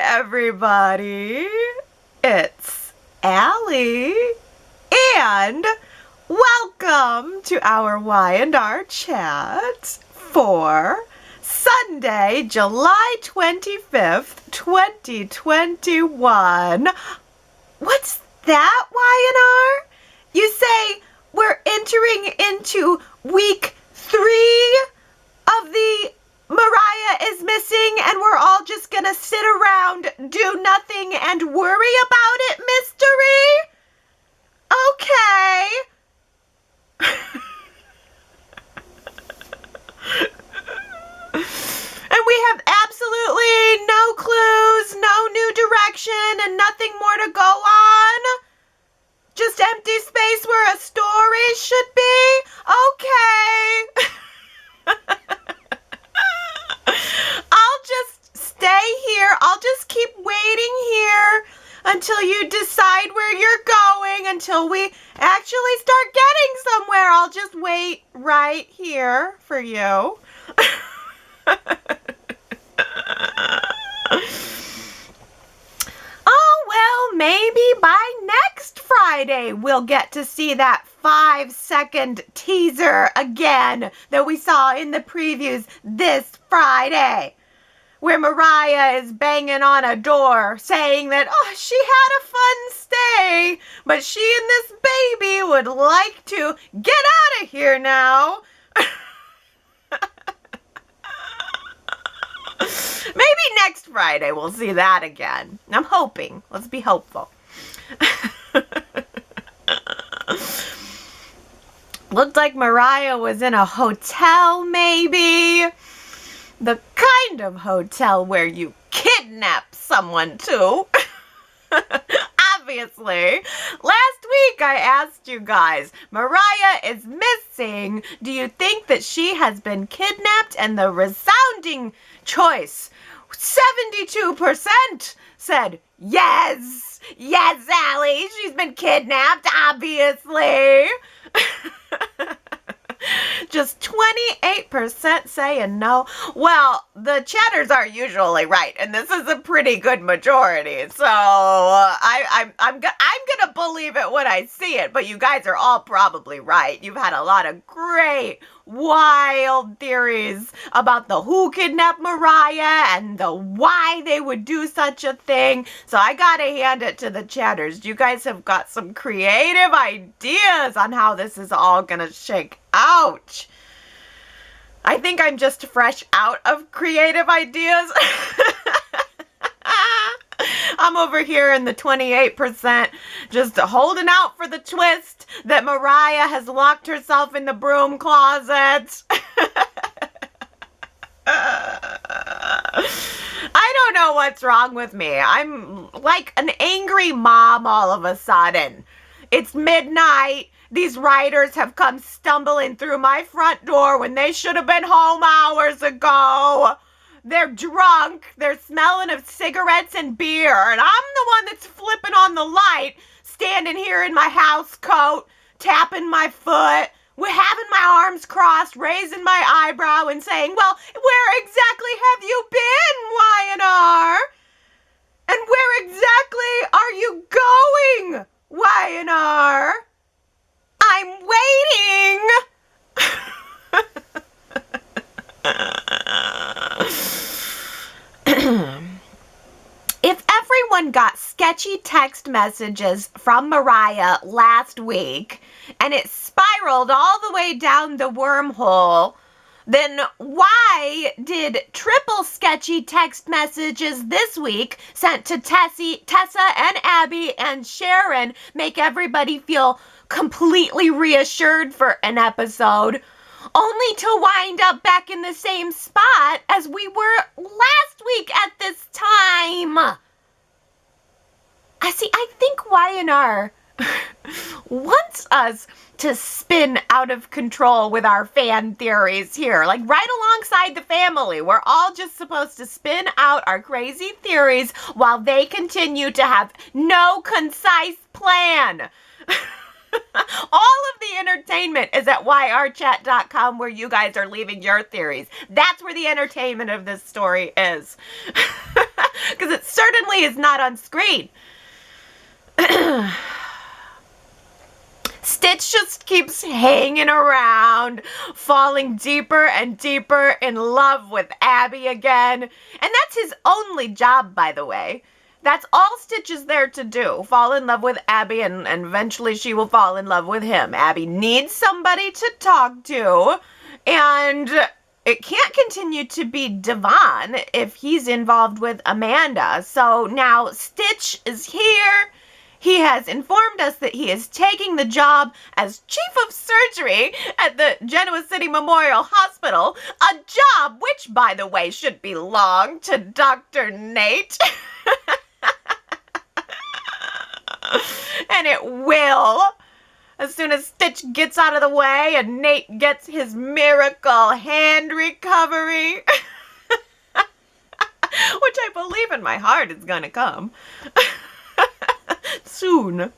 everybody. It's Allie, and welcome to our Y&R Chat for Sunday, July 25th, 2021. What's that, Y&R? You say we're entering into week 3 of the Mariah is missing and we're all just gonna sit around, do nothing, and worry about it mystery? Okay. And we have absolutely no clues, no new direction, and nothing more to go on? Just empty space where a story should be? Okay. I'll just stay here. I'll just keep waiting here until you decide where you're going, until we actually start getting somewhere. I'll just wait right here for you. Oh, well, maybe by next Friday we'll get to see that 5-second teaser again that we saw in the previews this Friday, where Mariah is banging on a door saying that, oh, she had a fun stay, but she and this baby would like to get out of here now. Maybe next Friday we'll see that again. I'm hoping. Let's be hopeful. Looked like Mariah was in a hotel, maybe. The kind of hotel where you kidnap someone too. Obviously. Last week I asked you guys, Mariah is missing. Do you think that she has been kidnapped? And the resounding choice, 72% said yes. Yes, Allie, she's been kidnapped, obviously. Just 28% saying no. Well, the chatters are usually right, and this is a pretty good majority. So I'm gonna believe it when I see it. But you guys are all probably right. You've had a lot of great, wild theories about the who kidnapped Mariah and the why they would do such a thing. So I gotta hand it to the chatters. You guys have got some creative ideas on how this is all gonna shake out. I think I'm just fresh out of creative ideas. I'm over here in the 28%, just holding out for the twist that Mariah has locked herself in the broom closet. I don't know what's wrong with me. I'm like an angry mom all of a sudden. It's midnight. These writers have come stumbling through my front door when they should have been home hours ago. They're drunk. They're smelling of cigarettes and beer. And I'm the one that's flipping on the light, standing here in my house coat, tapping my foot, having my arms crossed, raising my eyebrow and saying, well, where exactly have you been, Y&R? And where exactly are you going, Y&R? I'm waiting. If everyone got sketchy text messages from Mariah last week and it spiraled all the way down the wormhole, then why did triple sketchy text messages this week sent to Tessa and Abby and Sharon make everybody feel completely reassured for an episode, only to wind up back in the same spot as we were last week at this time? I think Y&R wants us to spin out of control with our fan theories here, like right alongside the family. We're all just supposed to spin out our crazy theories while they continue to have no concise plan. All of the entertainment is at yrchat.com, where you guys are leaving your theories. That's where the entertainment of this story is. because it certainly is not on screen. Stitch just keeps hanging around, falling deeper and deeper in love with Abby again. And that's his only job, by the way. That's all Stitch is there to do, fall in love with Abby, and eventually she will fall in love with him. Abby needs somebody to talk to, and it can't continue to be Devon if he's involved with Amanda. So now Stitch is here. He has informed us that he is taking the job as chief of surgery at the Genoa City Memorial Hospital, a job which, by the way, should belong to Dr. Nate. And it will, as soon as Stitch gets out of the way and Nate gets his miracle hand recovery, which I believe in my heart is gonna come. Soon.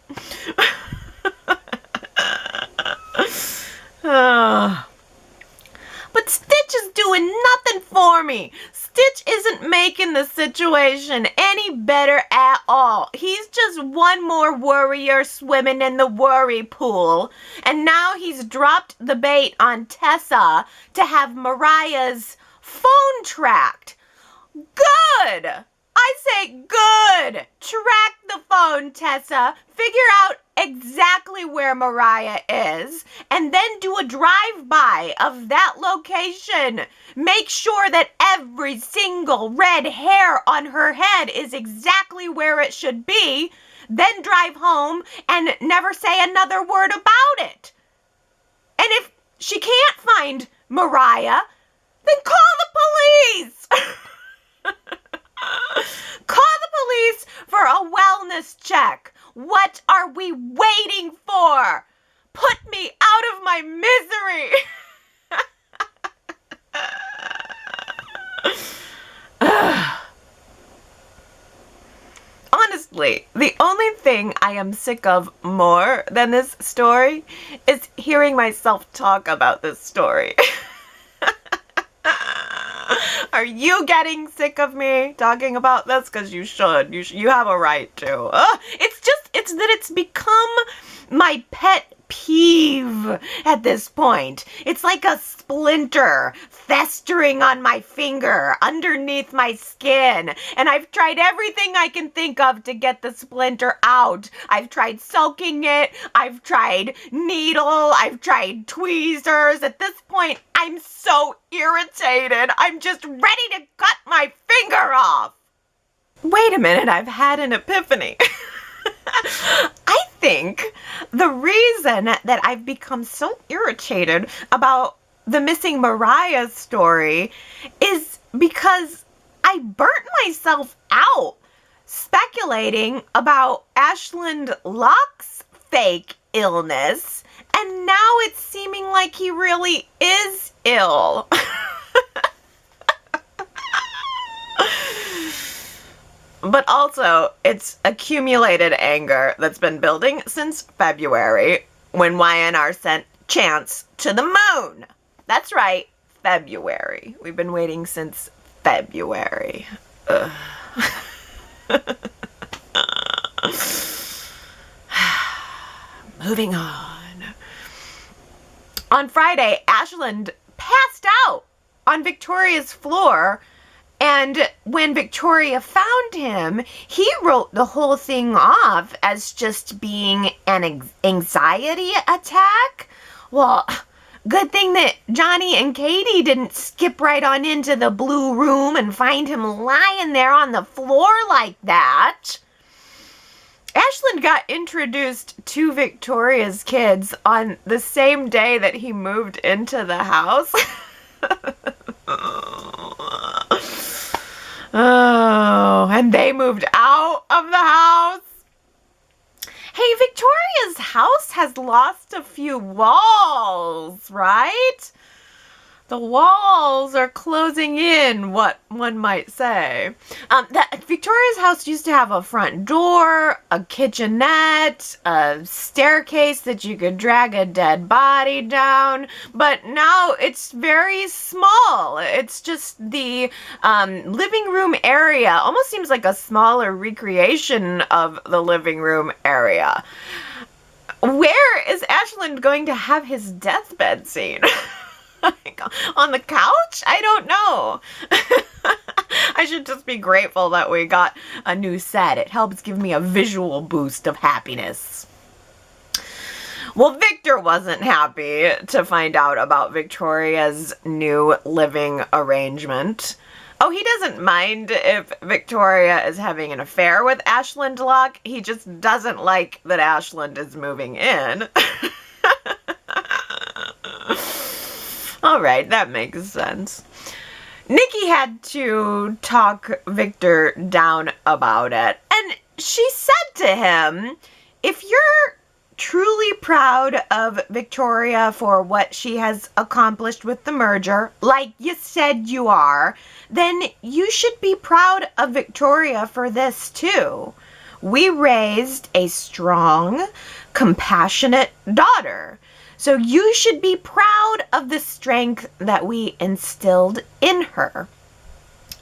But Stitch is doing nothing for me. Stitch isn't making the situation any better at all. He's just one more worrier swimming in the worry pool. And now he's dropped the bait on Tessa to have Mariah's phone tracked. Good! I say good! Track the phone, Tessa. Figure out exactly where Mariah is, and then do a drive-by of that location. Make sure that every single red hair on her head is exactly where it should be. Then drive home and never say another word about it. And if she can't find Mariah, then call the police! Call the police for a wellness check. What are we waiting for? Put me out of my misery. Honestly, the only thing I am sick of more than this story is hearing myself talk about this story. Are you getting sick of me talking about this? Because you should. You have a right to. It's that it's become my pet peeve at this point. It's like a splinter festering on my finger underneath my skin. And I've tried everything I can think of to get the splinter out. I've tried soaking it. I've tried needle. I've tried tweezers. At this point, I'm so irritated. I'm just ready to cut my finger off. Wait a minute, I've had an epiphany. I think the reason that I've become so irritated about the missing Mariah story is because I burnt myself out speculating about Ashland Locke's fake illness, and now it's seeming like he really is ill. But also, it's accumulated anger that's been building since February, when Y&R sent Chance to the moon. That's right, February. We've been waiting since February. Ugh. Moving on. On Friday, Ashland passed out on Victoria's floor. And when Victoria found him, he wrote the whole thing off as just being an anxiety attack. Well, good thing that Johnny and Katie didn't skip right on into the blue room and find him lying there on the floor like that. Ashland got introduced to Victoria's kids on the same day that he moved into the house. Oh, and they moved out of the house. Hey, Victoria's house has lost a few walls, right? The walls are closing in, what one might say. That Victoria's house used to have a front door, a kitchenette, a staircase that you could drag a dead body down, but now it's very small. It's just the living room area. Almost seems like a smaller recreation of the living room area. Where is Ashland going to have his deathbed scene? On the couch? I don't know. I should just be grateful that we got a new set. It helps give me a visual boost of happiness. Well, Victor wasn't happy to find out about Victoria's new living arrangement. Oh, he doesn't mind if Victoria is having an affair with Ashland Locke. He just doesn't like that Ashland is moving in. All right, that makes sense. Nikki had to talk Victor down about it. And she said to him, if you're truly proud of Victoria for what she has accomplished with the merger, like you said you are, then you should be proud of Victoria for this too. We raised a strong, compassionate daughter. So you should be proud of the strength that we instilled in her.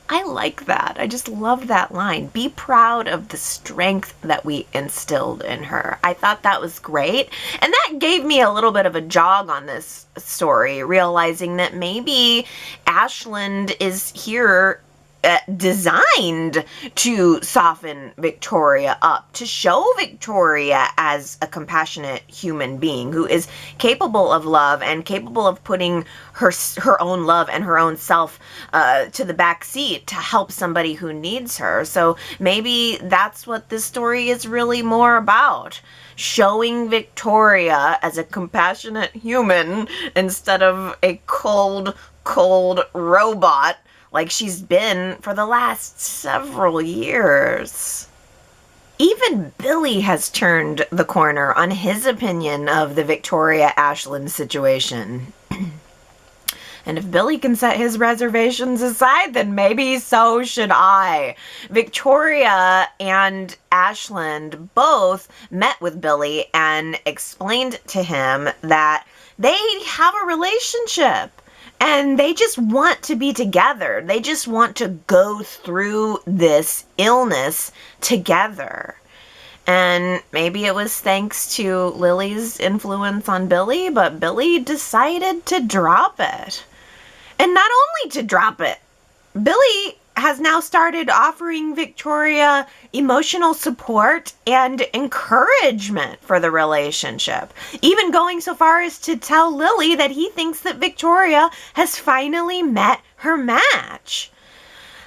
I like that. I just love that line. Be proud of the strength that we instilled in her. I thought that was great. And that gave me a little bit of a jog on this story, realizing that maybe Ashland is here designed to soften Victoria up, to show Victoria as a compassionate human being who is capable of love and capable of putting her own love and her own self to the back seat to help somebody who needs her. So maybe that's what this story is really more about. Showing Victoria as a compassionate human instead of a cold robot like she's been for the last several years. Even Billy has turned the corner on his opinion of the Victoria Ashland situation. And if Billy can set his reservations aside, then maybe so should I. Victoria and Ashland both met with Billy and explained to him that they have a relationship. And they just want to be together. They just want to go through this illness together. And maybe it was thanks to Lily's influence on Billy, but Billy decided to drop it. And not only to drop it, Billy has now started offering Victoria emotional support and encouragement for the relationship, even going so far as to tell Lily that he thinks that Victoria has finally met her match.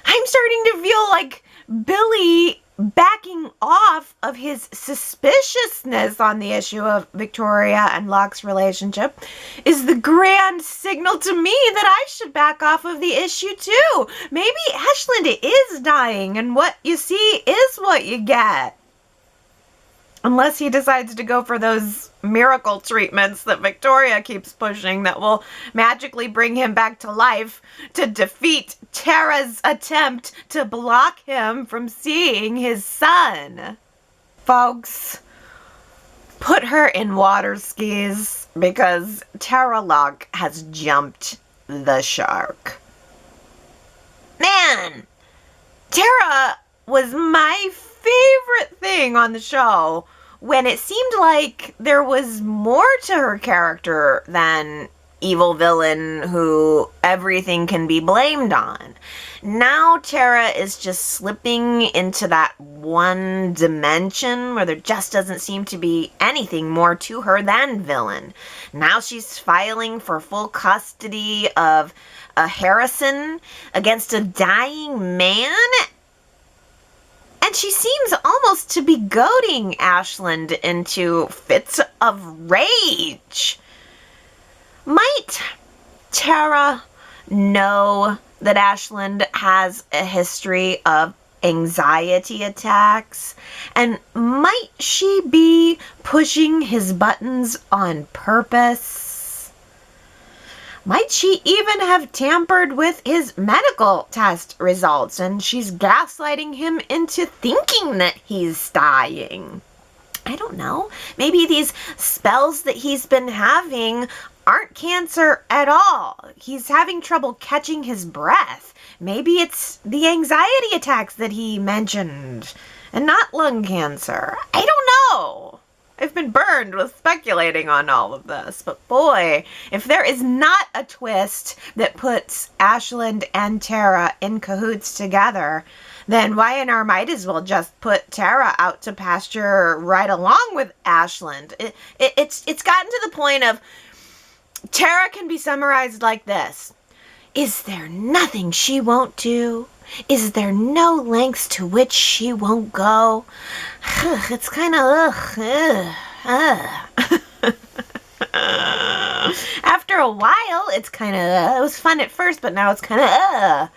I'm starting to feel like Billy backing off of his suspiciousness on the issue of Victoria and Locke's relationship is the grand signal to me that I should back off of the issue too. Maybe Ashland is dying and what you see is what you get. Unless he decides to go for those miracle treatments that Victoria keeps pushing that will magically bring him back to life to defeat Tara's attempt to block him from seeing his son. Folks, put her in water skis because Tara Locke has jumped the shark. Man, Tara was my favorite thing on the show when it seemed like there was more to her character than evil villain who everything can be blamed on. Now Tara is just slipping into that one dimension where there just doesn't seem to be anything more to her than villain. Now she's filing for full custody of a Harrison against a dying man. And she seems almost to be goading Ashland into fits of rage. Might Tara know that Ashland has a history of anxiety attacks? And might she be pushing his buttons on purpose? Might she even have tampered with his medical test results and she's gaslighting him into thinking that he's dying? I don't know. Maybe these spells that he's been having aren't cancer at all. He's having trouble catching his breath. Maybe it's the anxiety attacks that he mentioned and not lung cancer. I don't know. I've been burned with speculating on all of this, but boy, if there is not a twist that puts Ashland and Tara in cahoots together, then Y&R might as well just put Tara out to pasture right along with Ashland. It's gotten to the point of Tara can be summarized like this. Is there nothing she won't do? Is there no lengths to which she won't go? It's kind of After a while, it's kind of, it was fun at first, but now it's kind of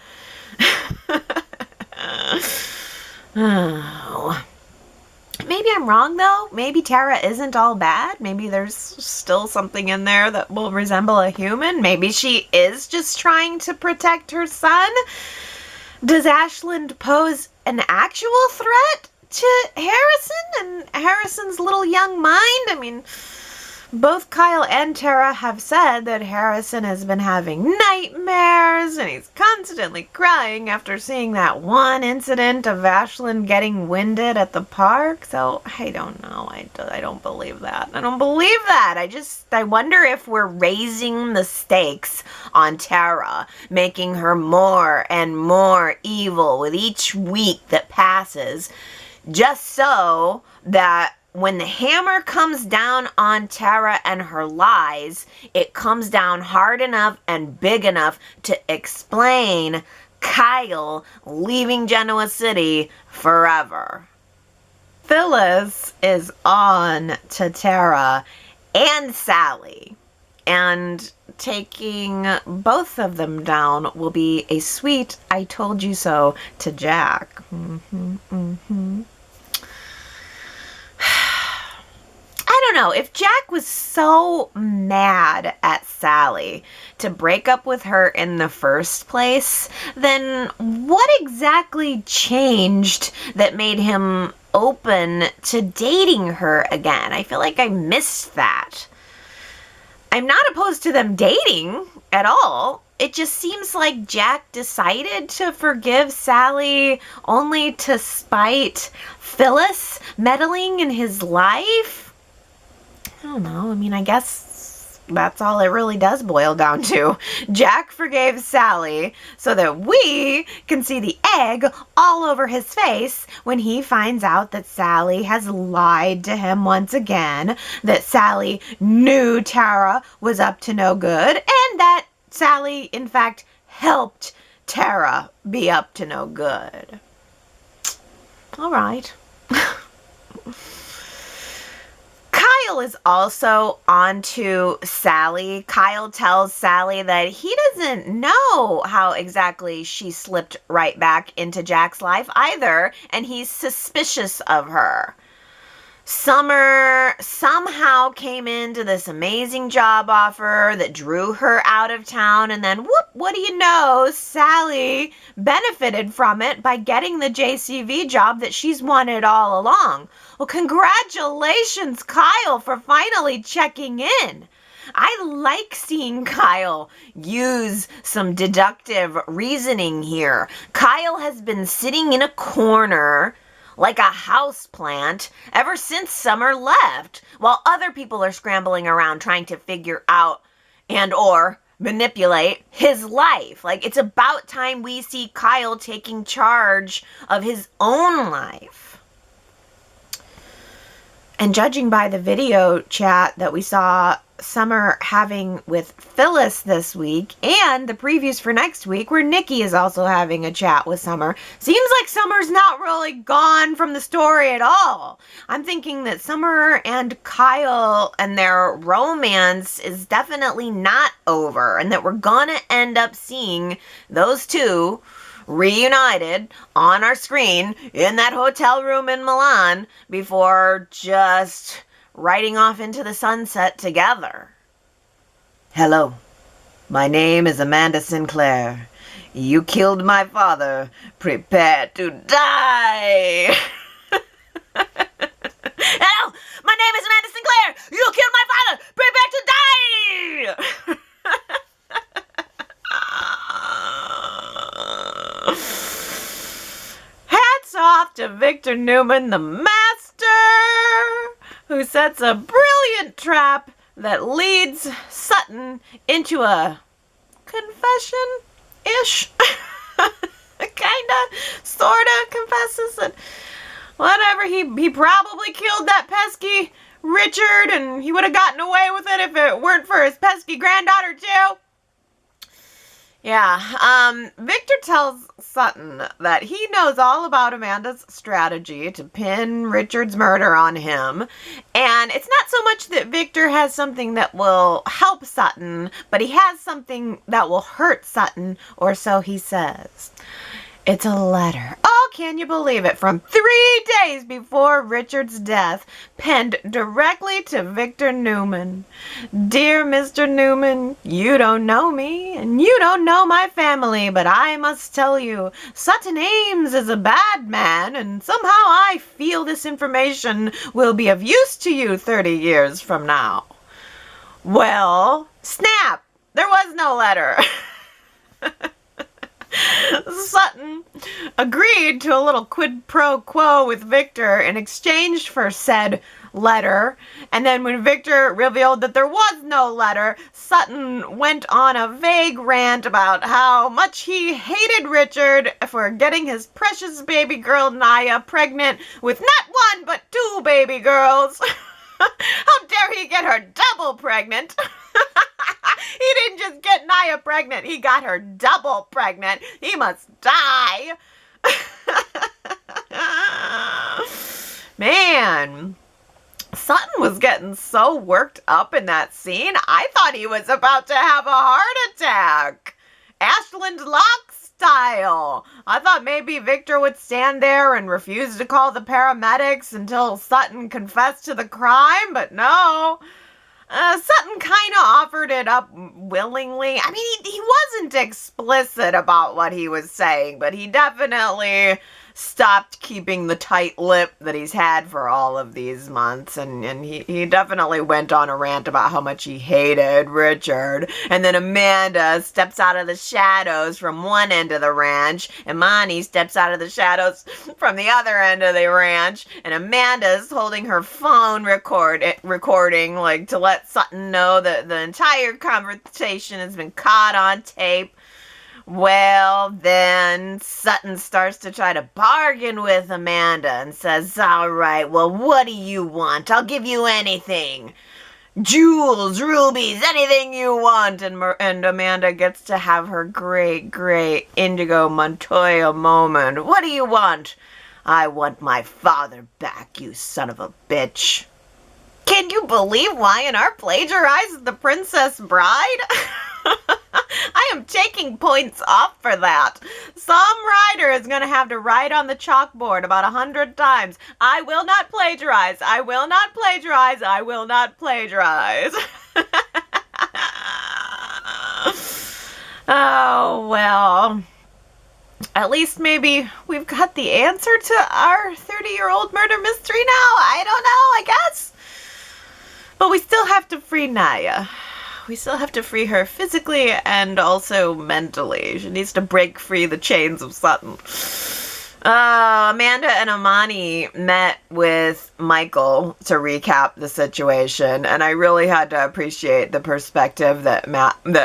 Oh. Maybe I'm wrong, though. Maybe Tara isn't all bad. Maybe there's still something in there that will resemble a human. Maybe she is just trying to protect her son. Does Ashland pose an actual threat to Harrison and Harrison's little young mind? I mean, both Kyle and Tara have said that Harrison has been having nightmares and he's constantly crying after seeing that one incident of Ashland getting winded at the park. So I don't know. I don't believe that. I don't believe that. I wonder if we're raising the stakes on Tara, making her more and more evil with each week that passes, just so that when the hammer comes down on Tara and her lies, it comes down hard enough and big enough to explain Kyle leaving Genoa City forever. Phyllis is on to Tara and Sally, and taking both of them down will be a sweet I told you so to Jack. I don't know, if Jack was so mad at Sally to break up with her in the first place, then what exactly changed that made him open to dating her again? I feel like I missed that. I'm not opposed to them dating at all. It just seems like Jack decided to forgive Sally only to spite Phyllis meddling in his life. I don't know. I mean, I guess that's all it really does boil down to. Jack forgave Sally so that we can see the egg all over his face when he finds out that Sally has lied to him once again, that Sally knew Tara was up to no good, and that Sally, in fact, helped Tara be up to no good. All right. Kyle is also on to Sally. Kyle tells Sally that he doesn't know how exactly she slipped right back into Jack's life either, and he's suspicious of her. Summer somehow came into this amazing job offer that drew her out of town, and then whoop, what do you know, Sally benefited from it by getting the JCV job that she's wanted all along. Well, congratulations, Kyle, for finally checking in. I like seeing Kyle use some deductive reasoning here. Kyle has been sitting in a corner like a houseplant ever since Summer left, while other people are scrambling around trying to figure out and or manipulate his life. Like, it's about time we see Kyle taking charge of his own life. And judging by the video chat that we saw Summer having with Phyllis this week, and the previews for next week where Nikki is also having a chat with Summer, seems like Summer's not really gone from the story at all. I'm thinking that Summer and Kyle and their romance is definitely not over, and that we're gonna end up seeing those two reunited on our screen in that hotel room in Milan before just riding off into the sunset together. Hello, My name is Amanda Sinclair. You killed my father. Prepare to die. Hello, my name is Amanda Sinclair. You killed my father. Prepare to die. Hats off to Victor Newman, the master, who sets a brilliant trap that leads Sutton into a confession-ish. Kinda, sorta confesses that whatever, he probably killed that pesky Richard, and he would have gotten away with it if it weren't for his pesky granddaughter too. Yeah, Victor tells Sutton that he knows all about Amanda's strategy to pin Richard's murder on him, and it's not so much that Victor has something that will help Sutton, but he has something that will hurt Sutton, or so he says. It's a letter. Oh, can you believe it? From 3 days before Richard's death, penned directly to Victor Newman. Dear Mr. Newman, you don't know me, and you don't know my family, but I must tell you, Sutton Ames is a bad man, and somehow I feel this information will be of use to you 30 years from now. Well, snap! There was no letter. Sutton agreed to a little quid pro quo with Victor in exchange for said letter, and then when Victor revealed that there was no letter, Sutton went on a vague rant about how much he hated Richard for getting his precious baby girl Naya pregnant with not one but 2 baby girls. How dare he get her double pregnant? He didn't just get Naya pregnant, he got her double pregnant. He must die. Man, Sutton was getting so worked up in that scene, I thought he was about to have a heart attack. Ashland Locke style. I thought maybe Victor would stand there and refuse to call the paramedics until Sutton confessed to the crime, but no. Sutton kind of offered it up willingly. I mean, he wasn't explicit about what he was saying, but he definitely stopped keeping the tight lip that he's had for all of these months, and he definitely went on a rant about how much he hated Richard. And then Amanda steps out of the shadows from one end of the ranch, Imani steps out of the shadows from the other end of the ranch, and Amanda's holding her phone recording, like, to let Sutton know that the entire conversation has been caught on tape. Well, then Sutton starts to try to bargain with Amanda and says, all right, well, what do you want? I'll give you anything. Jewels, rubies, anything you want. And Amanda gets to have her great Indigo Montoya moment. What do you want? I want my father back, you son of a bitch. Can you believe Y&R plagiarized The Princess Bride? I am taking points off for that. Some writer is going to have to write on the chalkboard about 100 times, I will not plagiarize, I will not plagiarize, I will not plagiarize. Oh, well, at least maybe we've got the answer to our 30-year-old murder mystery now. I don't know, I guess. But we still have to free Naya. We still have to free her physically and also mentally. She needs to break free the chains of Sutton. Amanda and Imani met with Michael to recap the situation, and I really had to appreciate the perspective that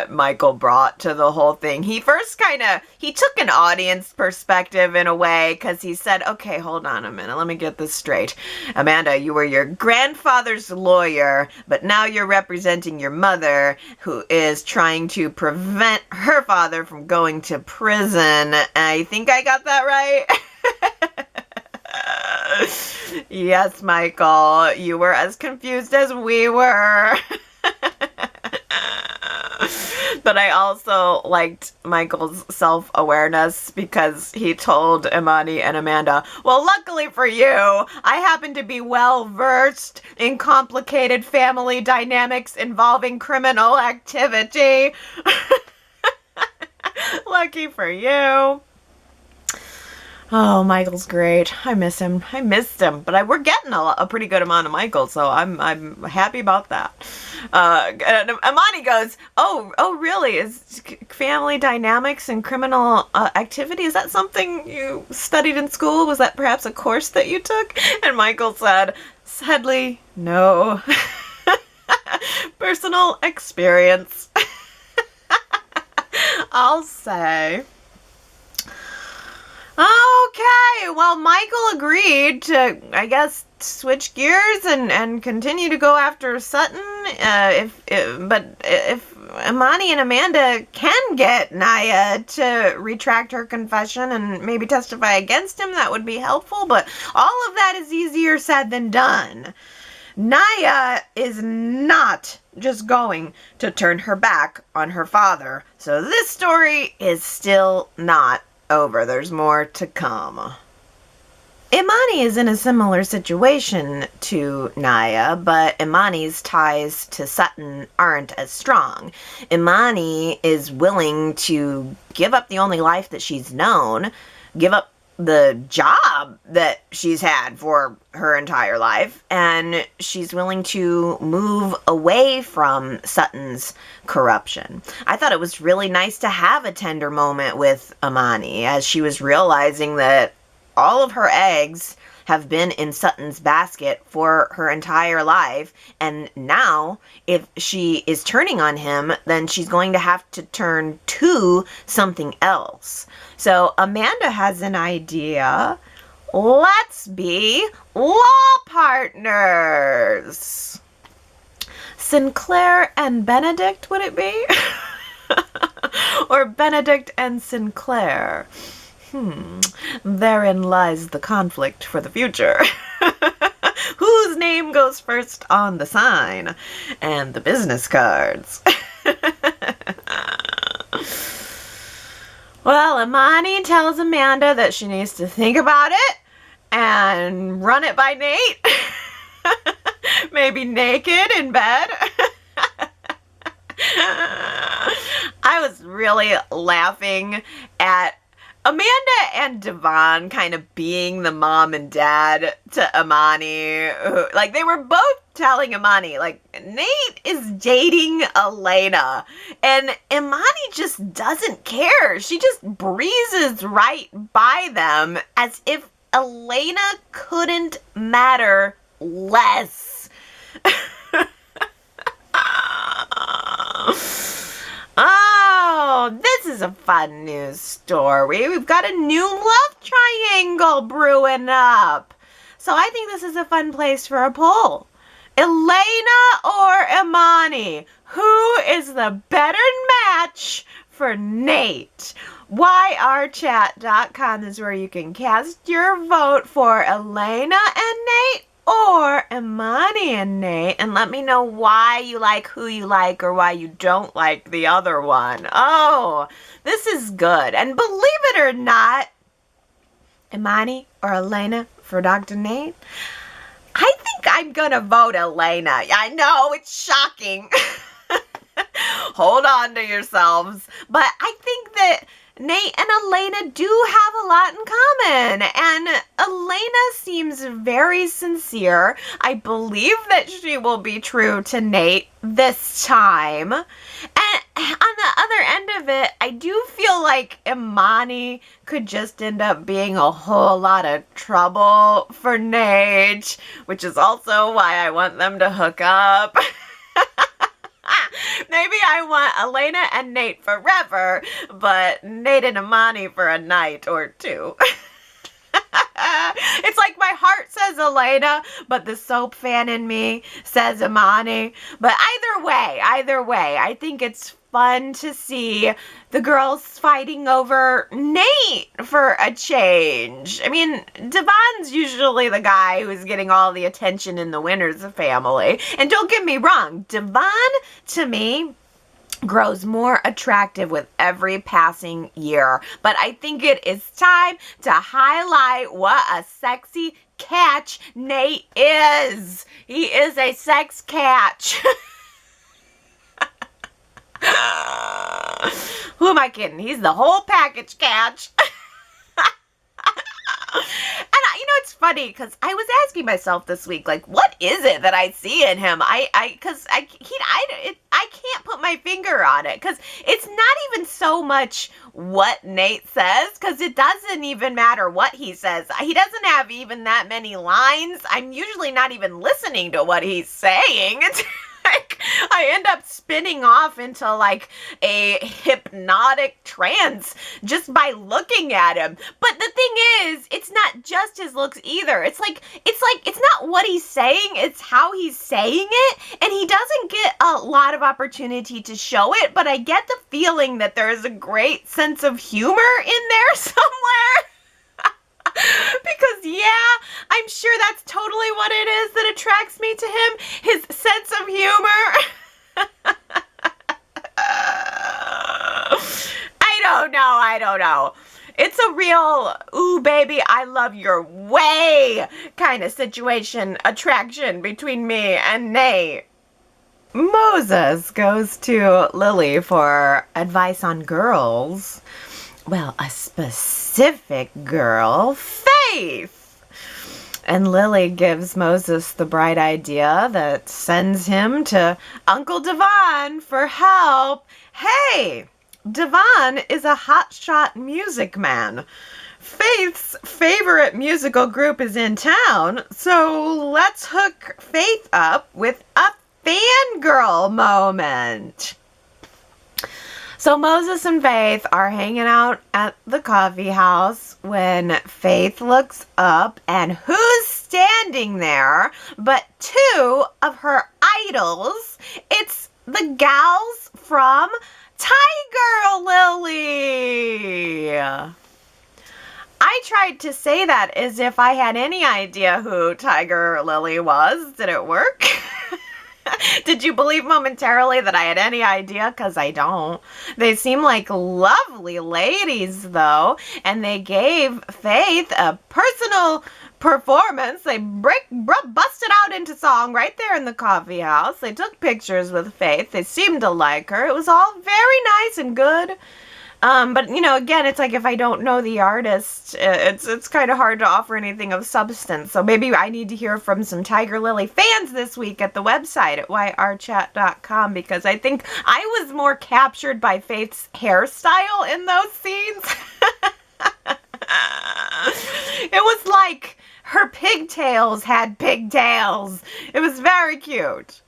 Michael brought to the whole thing. He first he took an audience perspective in a way, because he said, okay, hold on a minute, let me get this straight. Amanda, you were your grandfather's lawyer, but now you're representing your mother, who is trying to prevent her father from going to prison. I think I got that right? Yes, Michael, you were as confused as we were. But I also liked Michael's self-awareness because he told Imani and Amanda, well, luckily for you, I happen to be well-versed in complicated family dynamics involving criminal activity. Lucky for you. Oh, Michael's great. I miss him. I missed him, but we're getting a pretty good amount of Michael, so I'm happy about that. And Imani goes, oh, really? Is family dynamics and criminal activity, is that something you studied in school? Was that perhaps a course that you took? And Michael said, sadly, no. Personal experience. I'll say. Okay, well, Michael agreed to, I guess, switch gears and continue to go after Sutton. But if Imani and Amanda can get Naya to retract her confession and maybe testify against him, that would be helpful. But all of that is easier said than done. Naya is not just going to turn her back on her father. So this story is still not over. There's more to come. Imani is in a similar situation to Naya, but Imani's ties to Sutton aren't as strong. Imani is willing to give up the only life that she's known, give up the job that she's had for her entire life, and she's willing to move away from Sutton's corruption. I thought it was really nice to have a tender moment with Imani as she was realizing that all of her eggs have been in Sutton's basket for her entire life, and now if she is turning on him, then she's going to have to turn to something else. So Amanda has an idea. Let's be law partners. Sinclair and Benedict, would it be? Or Benedict and Sinclair? Therein lies the conflict for the future. Whose name goes first on the sign and the business cards? Well, Imani tells Amanda that she needs to think about it and run it by Nate. Maybe naked in bed. I was really laughing at Amanda and Devon kind of being the mom and dad to Imani. Like, they were both telling Imani, like, Nate is dating Elena. And Imani just doesn't care. She just breezes right by them as if Elena couldn't matter less. Oh, this is a fun news story. We've got a new love triangle brewing up. So I think this is a fun place for a poll. Elena or Imani? Who is the better match for Nate? YRChat.com is where you can cast your vote for Elena and Nate or Imani and Nate, and let me know why you like who you like or why you don't like the other one. Oh, this is good. And believe it or not, Imani or Elena for Dr. Nate? I think I'm gonna vote Elena. I know, it's shocking. Hold on to yourselves. But I think that Nate and Elena do have a lot in common, and Elena seems very sincere. I believe that she will be true to Nate this time. And on the other end of it, I do feel like Imani could just end up being a whole lot of trouble for Nate, which is also why I want them to hook up. Maybe I want Elena and Nate forever, but Nate and Imani for a night or two. It's like my heart says Elena, but the soap fan in me says Imani. But either way, I think it's fun to see the girls fighting over Nate for a change. I mean, Devon's usually the guy who's getting all the attention in the Winters family. And don't get me wrong, Devon, to me, grows more attractive with every passing year. But I think it is time to highlight what a sexy catch Nate is. He is a sex catch. Who am I kidding? He's the whole package catch. And it's funny because I was asking myself this week, like, what is it that I see in him? I can't put my finger on it, because it's not even so much what Nate says, because it doesn't even matter what he says. He doesn't have even that many lines. I'm usually not even listening to what he's saying. It's like I end up spinning off into like a hypnotic trance just by looking at him. But the thing is, it's not just his looks either. It's not what he's saying, it's how he's saying it, and he doesn't get a lot of opportunity to show it, but I get the feeling that there is a great sense of humor in there somewhere. Because, yeah, I'm sure that's totally what it is that attracts me to him. His sense of humor. I don't know. It's a real, ooh, baby, I love your way kind of situation, attraction between me and Nate. Moses goes to Lily for advice on girls. Well, a specific girl, Faith. And Lily gives Moses the bright idea that sends him to Uncle Devon for help. Hey, Devon is a hotshot music man. Faith's favorite musical group is in town, so let's hook Faith up with a fangirl moment. So Moses and Faith are hanging out at the coffee house when Faith looks up, and who's standing there but two of her idols? It's the gals from Tiger Lily. I tried to say that as if I had any idea who Tiger Lily was. Did it work? Did you believe momentarily that I had any idea? Because I don't. They seem like lovely ladies, though, and they gave Faith a personal performance. They busted out into song right there in the coffee house. They took pictures with Faith. They seemed to like her. It was all very nice and good. But, again, it's like if I don't know the artist, it's kind of hard to offer anything of substance. So maybe I need to hear from some Tiger Lily fans this week at the website at yrchat.com, because I think I was more captured by Faith's hairstyle in those scenes. It was like her pigtails had pigtails. It was very cute.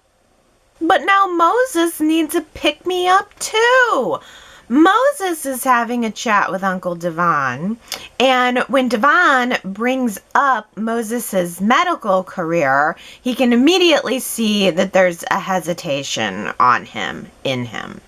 But now Moses needs a pick-me-up too. Moses is having a chat with Uncle Devon, and when Devon brings up Moses's medical career, he can immediately see that there's a hesitation in him.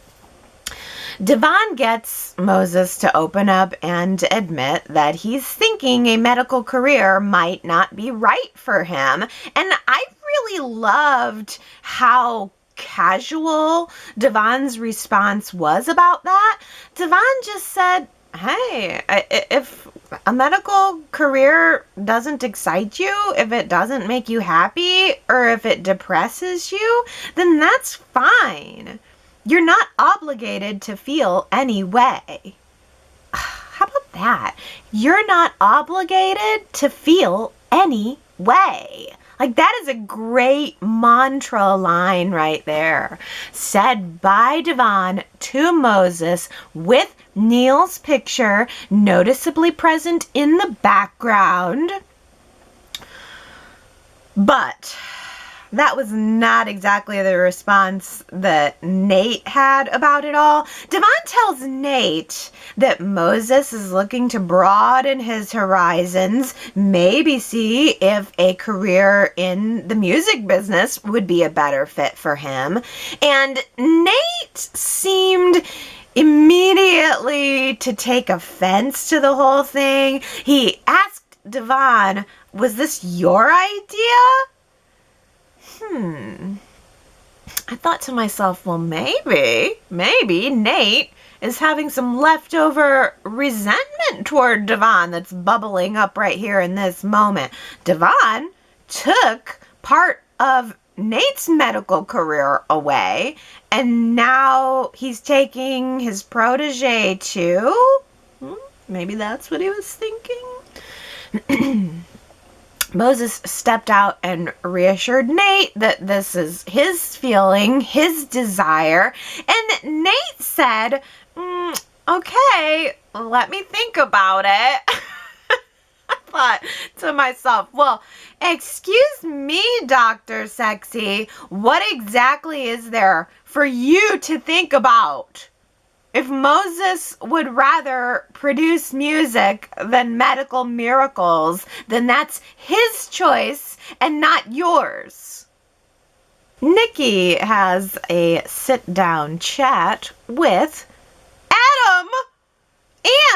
Devon gets Moses to open up and admit that he's thinking a medical career might not be right for him, and I really loved how casual Devon's response was about that. Devon just said, hey, if a medical career doesn't excite you, if it doesn't make you happy, or if it depresses you, then that's fine. You're not obligated to feel any way. How about that? You're not obligated to feel any way. Like, that is a great mantra line right there, said by Devon to Moses with Neil's picture noticeably present in the background. But that was not exactly the response that Nate had about it all. Devon tells Nate that Moses is looking to broaden his horizons, maybe see if a career in the music business would be a better fit for him. And Nate seemed immediately to take offense to the whole thing. He asked Devon, was this your idea? I thought to myself, well, maybe Nate is having some leftover resentment toward Devon that's bubbling up right here in this moment. Devon took part of Nate's medical career away, and now he's taking his protege too? Maybe that's what he was thinking. Moses stepped out and reassured Nate that this is his feeling, his desire. And Nate said, okay, let me think about it. I thought to myself, well, excuse me, Dr. Sexy, what exactly is there for you to think about? If Moses would rather produce music than medical miracles, then that's his choice and not yours. Nikki has a sit-down chat with Adam,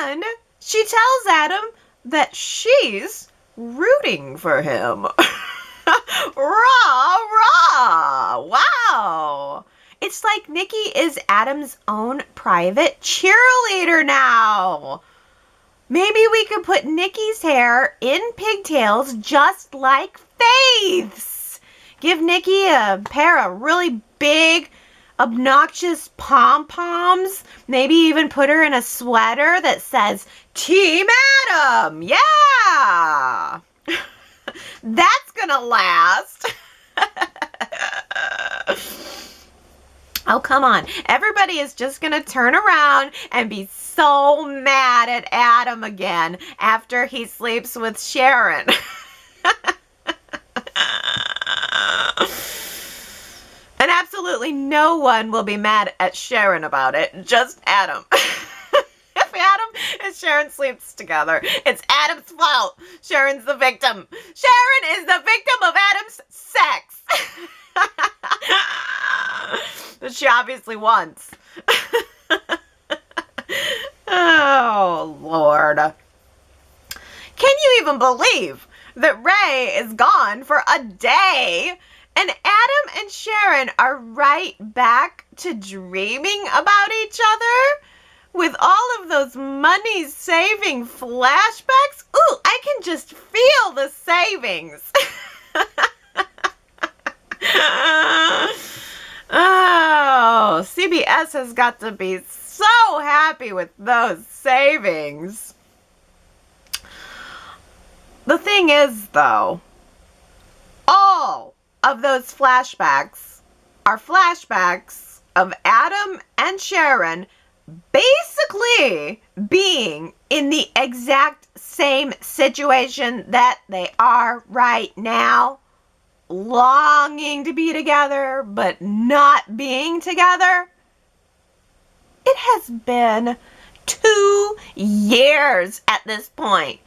and she tells Adam that she's rooting for him. Rah, rah! Wow! It's like Nikki is Adam's own private cheerleader now. Maybe we could put Nikki's hair in pigtails just like Faith's. Give Nikki a pair of really big, obnoxious pom-poms. Maybe even put her in a sweater that says, Team Adam! Yeah! That's gonna last. Oh, come on. Everybody is just going to turn around and be so mad at Adam again after he sleeps with Sharon. And absolutely no one will be mad at Sharon about it, just Adam. If Adam and Sharon sleeps together, it's Adam's fault. Sharon's the victim. Sharon is the victim of Adam's sex. That she obviously wants. Oh, Lord. Can you even believe that Ray is gone for a day? And Adam and Sharon are right back to dreaming about each other? With all of those money-saving flashbacks? Ooh, I can just feel the savings. Oh, CBS has got to be so happy with those savings. The thing is, though, all of those flashbacks are flashbacks of Adam and Sharon basically being in the exact same situation that they are right now. Longing to be together, but not being together. It has been 2 years at this point.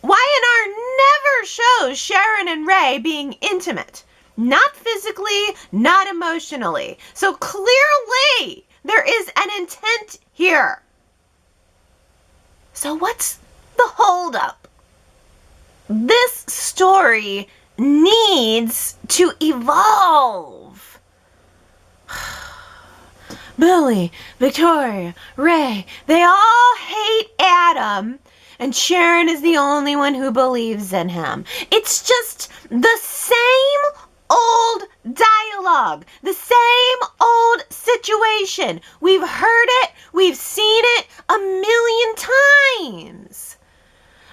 Y&R never shows Sharon and Ray being intimate. Not physically, not emotionally. So clearly, there is an intent here. So what's the holdup? This story needs to evolve. Billy, Victoria, Ray, they all hate Adam, and Sharon is the only one who believes in him. It's just the same old dialogue, the same old situation. We've heard it, we've seen it 1,000,000 times.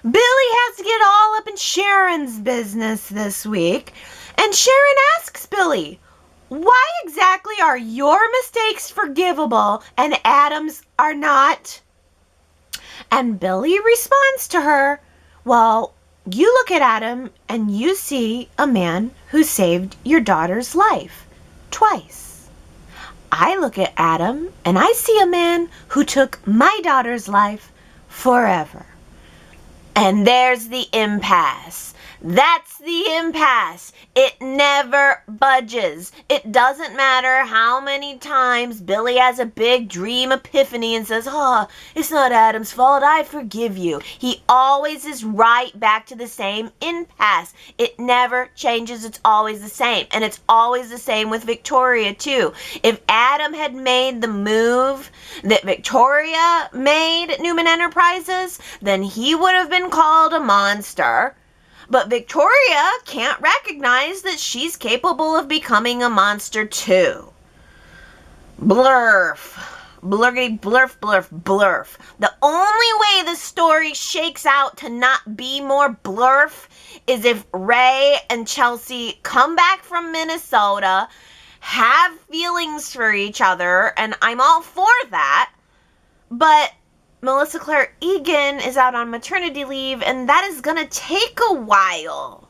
Billy has to get all up in Sharon's business this week, and Sharon asks Billy, why exactly are your mistakes forgivable and Adam's are not? And Billy responds to her, well, you look at Adam and you see a man who saved your daughter's life twice. I look at Adam and I see a man who took my daughter's life forever. And there's the impasse. That's the impasse. It never budges. It doesn't matter how many times Billy has a big dream epiphany and says, "Oh, it's not Adam's fault. I forgive you." He always is right back to the same impasse. It never changes. It's always the same. And it's always the same with Victoria, too. If Adam had made the move that Victoria made at Newman Enterprises, then he would have been called a monster. But Victoria can't recognize that she's capable of becoming a monster too. Blurf. Blurgity blurf, blurf, blurf. The only way the story shakes out to not be more blurf is if Ray and Chelsea come back from Minnesota, have feelings for each other, and I'm all for that. But Melissa Claire Egan is out on maternity leave, and that is going to take a while.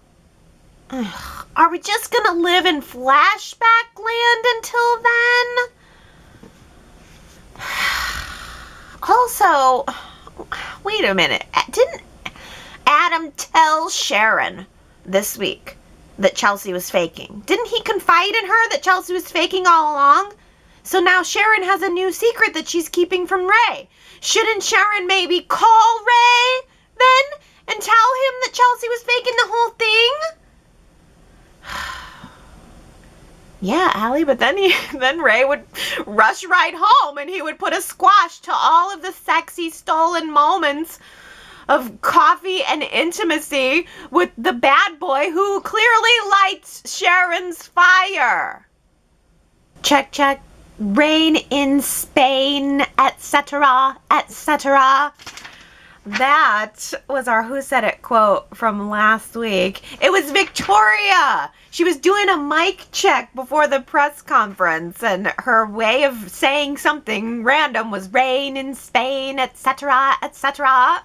Are we just going to live in flashback land until then? Also, wait a minute. Didn't Adam tell Sharon this week that Chelsea was faking? Didn't he confide in her that Chelsea was faking all along? So now Sharon has a new secret that she's keeping from Ray. Shouldn't Sharon maybe call Ray then and tell him that Chelsea was faking the whole thing? Yeah, Allie, but then Ray would rush right home and he would put a squash to all of the sexy stolen moments of coffee and intimacy with the bad boy who clearly lights Sharon's fire. Check, check. Rain in Spain, etc., etc. That was our Who Said It quote from last week. It was Victoria. She was doing a mic check before the press conference, and her way of saying something random was rain in Spain, etc., etc.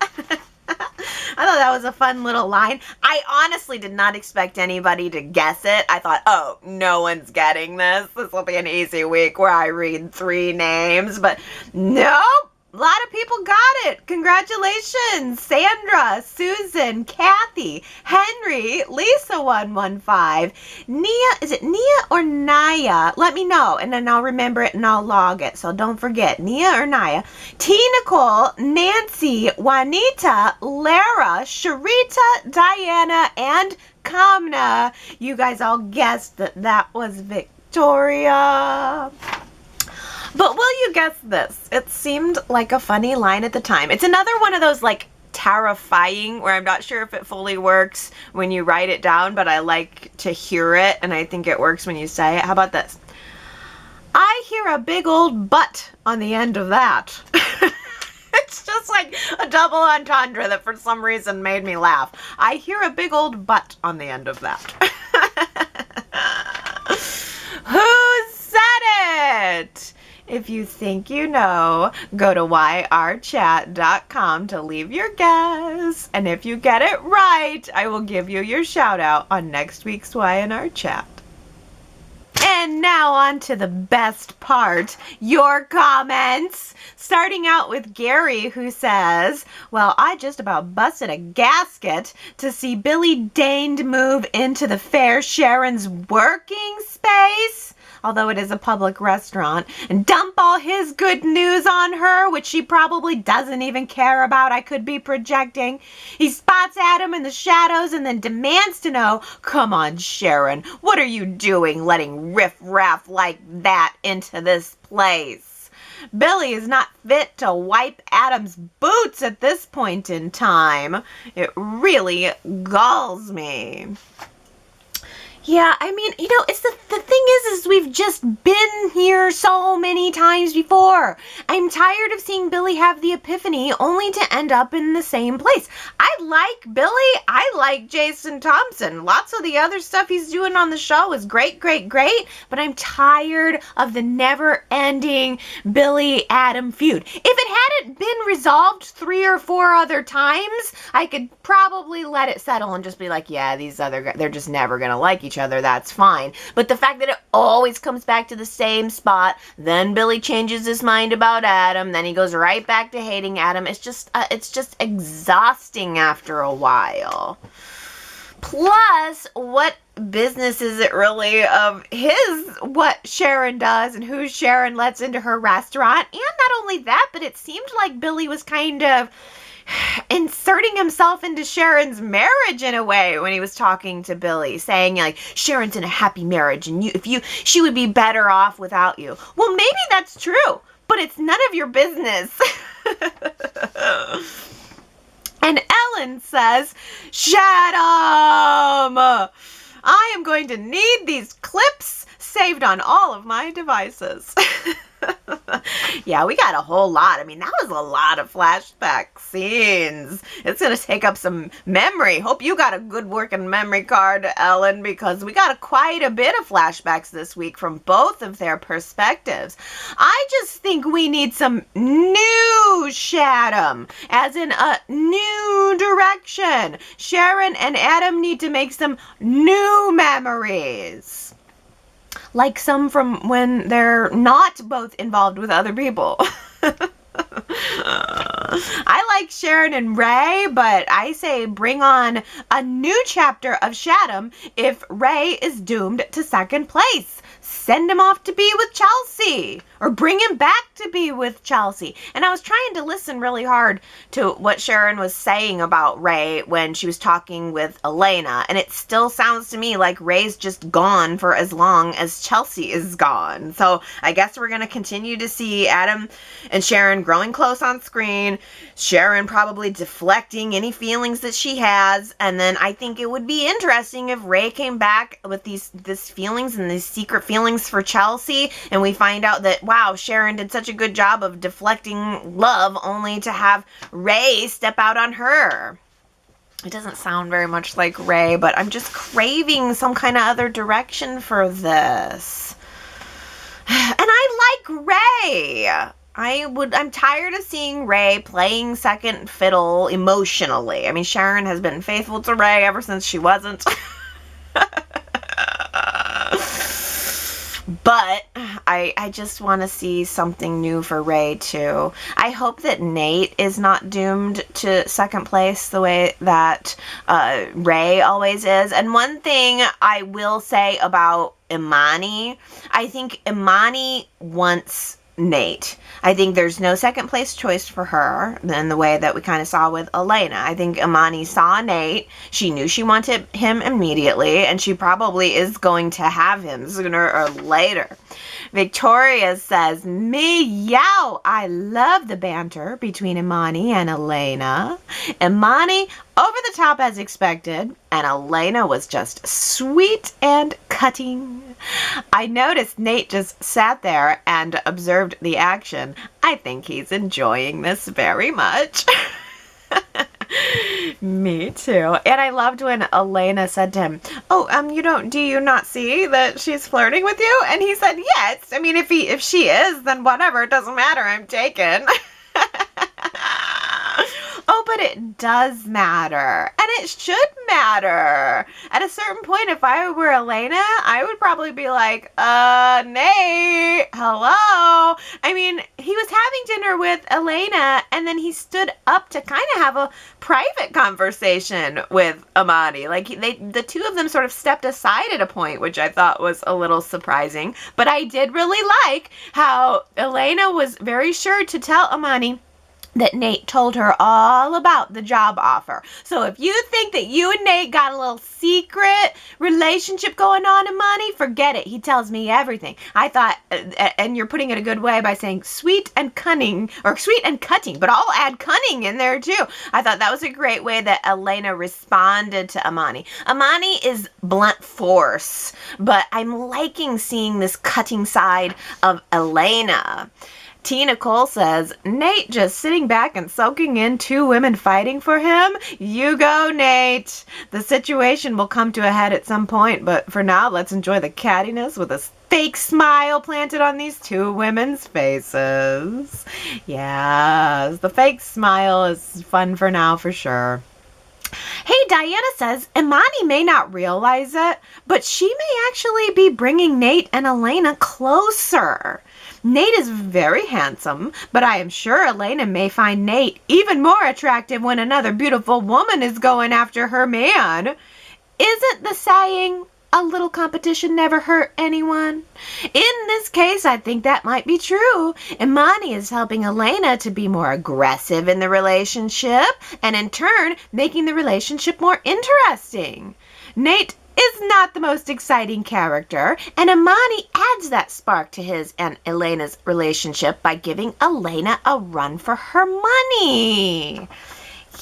I thought that was a fun little line. I honestly did not expect anybody to guess it. I thought, oh, no one's getting this. This will be an easy week where I read 3 names. But nope. A lot of people got it. Congratulations. Sandra, Susan, Kathy, Henry, Lisa115, Nia, is it Nia or Naya? Let me know and then I'll remember it and I'll log it. So don't forget, Nia or Naya. T. Nicole, Nancy, Juanita, Lara, Sharita, Diana, and Kamna. You guys all guessed that was Victoria. But will you guess this? It seemed like a funny line at the time. It's another one of those like terrifying where I'm not sure if it fully works when you write it down, but I like to hear it and I think it works when you say it. How about this? I hear a big old butt on the end of that. It's just like a double entendre that for some reason made me laugh. I hear a big old butt on the end of that. Who said it? If you think you know, go to yrchat.com to leave your guess. And if you get it right, I will give you your shout out on next week's Y&R Chat. And now on to the best part, your comments. Starting out with Gary, who says, well, I just about busted a gasket to see Billy deigned move into the fair Sharon's working space, although it is a public restaurant, and dump all his good news on her, which she probably doesn't even care about. I could be projecting. He spots Adam in the shadows and then demands to know, come on, Sharon, what are you doing letting riff-raff like that into this place? Billy is not fit to wipe Adam's boots at this point in time. It really galls me. Yeah, I mean, you know, it's the thing is we've just been here so many times before. I'm tired of seeing Billy have the epiphany only to end up in the same place. I like Billy. I like Jason Thompson. Lots of the other stuff he's doing on the show is great, great, great. But I'm tired of the never-ending Billy-Adam feud. If it hadn't been resolved 3 or 4 other times, I could probably let it settle and just be like, yeah, these other guys, they're just never going to like each other, that's fine. But the fact that it always comes back to the same spot, then Billy changes his mind about Adam, then he goes right back to hating Adam, it's just exhausting after a while. Plus, what business is it really of his what Sharon does and who Sharon lets into her restaurant? And not only that, but it seemed like Billy was kind of inserting himself into Sharon's marriage in a way when he was talking to Billy, saying like, Sharon's in a happy marriage and she would be better off without you. Well, maybe that's true, but it's none of your business. And Ellen says, Shadow, I am going to need these clips saved on all of my devices. Yeah, we got a whole lot. I mean, that was a lot of flashback scenes. It's going to take up some memory. Hope you got a good working memory card, Ellen, because we got quite a bit of flashbacks this week from both of their perspectives. I just think we need some new Shadow, as in a new direction. Sharon and Adam need to make some new memories. Like some from when they're not both involved with other people. I like Sharon and Ray, but I say bring on a new chapter of Shadow if Ray is doomed to second place. Send him off to be with Chelsea, or bring him back to be with Chelsea. And I was trying to listen really hard to what Sharon was saying about Ray when she was talking with Elena, and it still sounds to me like Ray's just gone for as long as Chelsea is gone. So I guess we're going to continue to see Adam and Sharon growing close on screen, Sharon probably deflecting any feelings that she has, and then I think it would be interesting if Ray came back with these feelings and these secret feelings for Chelsea, and we find out that, wow, Sharon did such a good job of deflecting love only to have Ray step out on her. It doesn't sound very much like Ray, but I'm just craving some kind of other direction for this. And I like Ray. I'm tired of seeing Ray playing second fiddle emotionally. I mean, Sharon has been faithful to Ray ever since she wasn't. But I just want to see something new for Ray, too. I hope that Nate is not doomed to second place the way that Ray always is. And one thing I will say about Imani, I think Imani wants Nate. I think there's no second place choice for her in the way that we kind of saw with Elena. I think Imani saw Nate. She knew she wanted him immediately, and she probably is going to have him sooner or later. Victoria says, meow, I love the banter between Imani and Elena. Imani over the top as expected, and Elena was just sweet and cutting. I noticed Nate just sat there and observed the action. I think he's enjoying this very much. Me too. And I loved when Elena said to him, do you not see that she's flirting with you? And he said, yes. I mean, if she is, then whatever. It doesn't matter. I'm taken. Oh, but it does matter. And it should matter. At a certain point, if I were Elena, I would probably be like, Nate, hello. I mean, he was having dinner with Elena, and then he stood up to kind of have a private conversation with Imani. Like, the two of them sort of stepped aside at a point, which I thought was a little surprising. But I did really like how Elena was very sure to tell Imani that Nate told her all about the job offer. So if you think that you and Nate got a little secret relationship going on, Imani, forget it. He tells me everything. I thought, and you're putting it a good way by saying sweet and cunning, or sweet and cutting, but I'll add cunning in there too. I thought that was a great way that Elena responded to Imani. Imani is blunt force, but I'm liking seeing this cutting side of Elena. Tina Cole says, Nate just sitting back and soaking in two women fighting for him? You go, Nate. The situation will come to a head at some point, but for now, let's enjoy the cattiness with a fake smile planted on these two women's faces. Yes, the fake smile is fun for now, for sure. Hey, Diana says, Imani may not realize it, but she may actually be bringing Nate and Elena closer. Nate is very handsome, but I am sure Elena may find Nate even more attractive when another beautiful woman is going after her man. Isn't the saying, a little competition never hurt anyone? In this case, I think that might be true. Imani is helping Elena to be more aggressive in the relationship, and in turn, making the relationship more interesting. Nate is not the most exciting character, and Imani adds that spark to his and Elena's relationship by giving Elena a run for her money.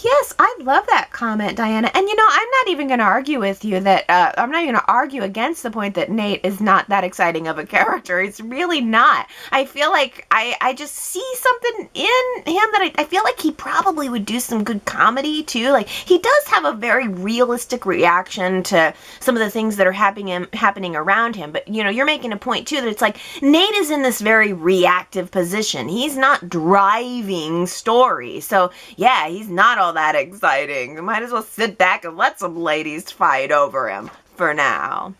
Yes, I love that comment, Diana. And I'm not even going to argue with you that, I'm not even going to argue against the point that Nate is not that exciting of a character. He's really not. I feel like I just see something in him that I feel like he probably would do some good comedy too. Like, he does have a very realistic reaction to some of the things that are happening around him. But, you're making a point too that it's like Nate is in this very reactive position. He's not driving story. So, yeah, he's not all that exciting. You might as well sit back and let some ladies fight over him for now.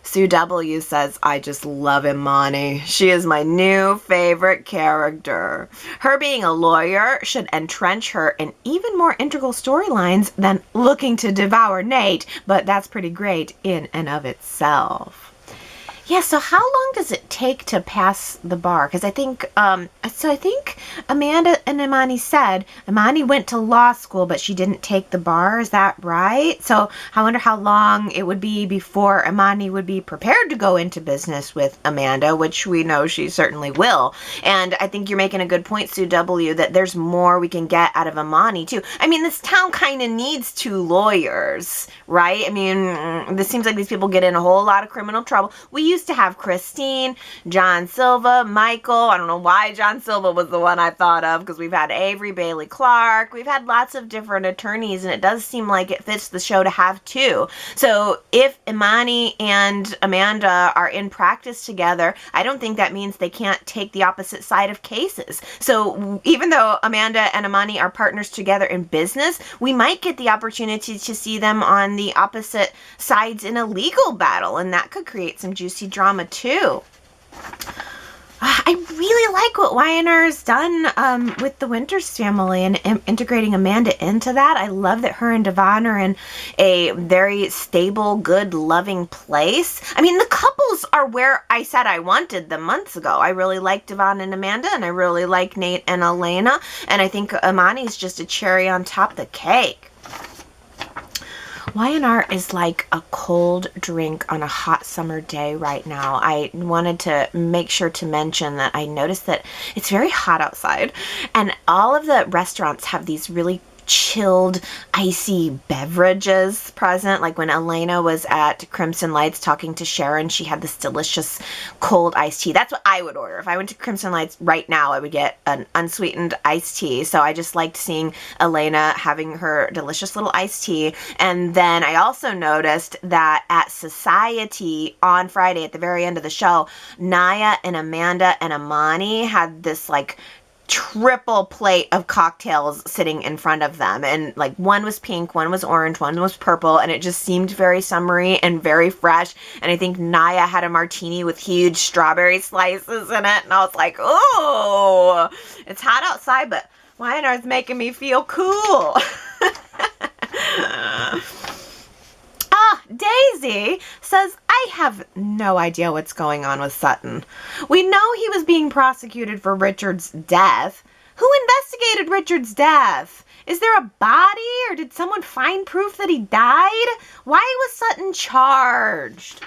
Sue W says, I just love Imani. She is my new favorite character. Her being a lawyer should entrench her in even more integral storylines than looking to devour Nate, but that's pretty great in and of itself. Yeah, so how long does it take to pass the bar? Because I think Amanda and Imani said Imani went to law school, but she didn't take the bar. Is that right? So I wonder how long it would be before Imani would be prepared to go into business with Amanda, which we know she certainly will. And I think you're making a good point, Sue W, that there's more we can get out of Imani, too. I mean, this town kind of needs two lawyers, right? I mean, this seems like these people get in a whole lot of criminal trouble. We used to have Christine, John Silva, Michael. I don't know why John Silva was the one I thought of, because we've had Avery Bailey Clark. We've had lots of different attorneys, and it does seem like it fits the show to have two. So if Imani and Amanda are in practice together, I don't think that means they can't take the opposite side of cases. So even though Amanda and Imani are partners together in business, we might get the opportunity to see them on the opposite sides in a legal battle, and that could create some juicy drama too. I really like what Y&R has done with the Winters family and integrating Amanda into that. I love that her and Devon are in a very stable, good, loving place. I mean, the couples are where I said I wanted them months ago. I really like Devon and Amanda, and I really like Nate and Elena, and I think Imani's just a cherry on top of the cake. Y&R is like a cold drink on a hot summer day right now. I wanted to make sure to mention that I noticed that it's very hot outside, and all of the restaurants have these really chilled, icy beverages present. Like when Elena was at Crimson Lights talking to Sharon, she had this delicious cold iced tea. That's what I would order. If I went to Crimson Lights right now, I would get an unsweetened iced tea. So I just liked seeing Elena having her delicious little iced tea. And then I also noticed that at Society on Friday at the very end of the show, Naya and Amanda and Imani had this like triple plate of cocktails sitting in front of them, and like one was pink, one was orange, one was purple, and it just seemed very summery and very fresh. And I think Naya had a martini with huge strawberry slices in it, and I was like, oh, it's hot outside, but Y&R is making me feel cool. Daisy says, I have no idea what's going on with Sutton. We know he was being prosecuted for Richard's death. Who investigated Richard's death? Is there a body, or did someone find proof that he died? Why was Sutton charged?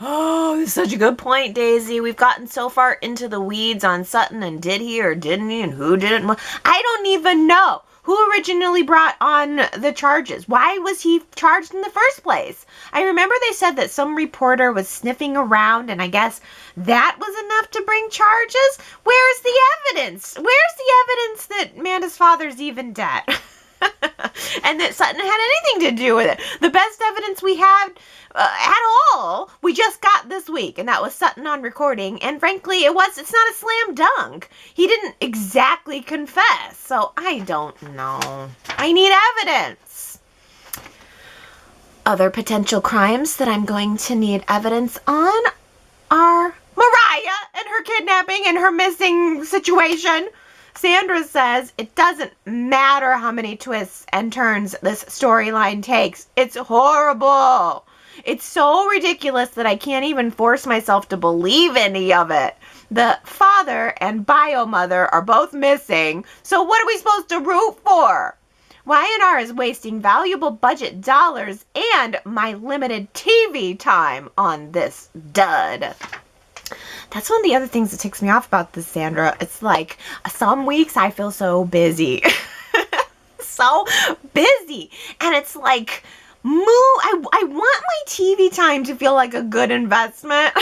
Oh, this is such a good point, Daisy. We've gotten so far into the weeds on Sutton, and did he or didn't he, and who didn't. I don't even know. Who originally brought on the charges? Why was he charged in the first place? I remember they said that some reporter was sniffing around, and I guess that was enough to bring charges? Where's the evidence? Where's the evidence that Amanda's father's even dead? And that Sutton had anything to do with it? The best evidence we had at all, we just got this week, and that was Sutton on recording, and frankly, it's not a slam dunk. He didn't exactly confess, so I don't know. I need evidence. Other potential crimes that I'm going to need evidence on are Mariah and her kidnapping and her missing situation. Sandra says, it doesn't matter how many twists and turns this storyline takes. It's horrible. It's so ridiculous that I can't even force myself to believe any of it. The father and bio mother are both missing, so what are we supposed to root for? Y&R is wasting valuable budget dollars and my limited TV time on this dud. That's one of the other things that ticks me off about this, Sandra. It's like, some weeks I feel so busy. So busy. And it's like, I want my TV time to feel like a good investment.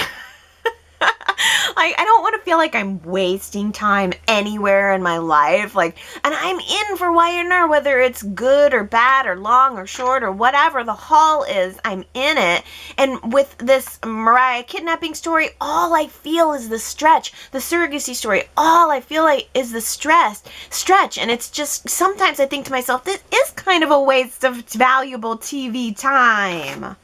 I don't want to feel like I'm wasting time anywhere in my life. Like, and I'm in for Y&R, whether it's good or bad or long or short or whatever the haul is, I'm in it. And with this Mariah kidnapping story, all I feel is the stretch. The surrogacy story, all I feel like is the stretch. And it's just, sometimes I think to myself, this is kind of a waste of valuable TV time.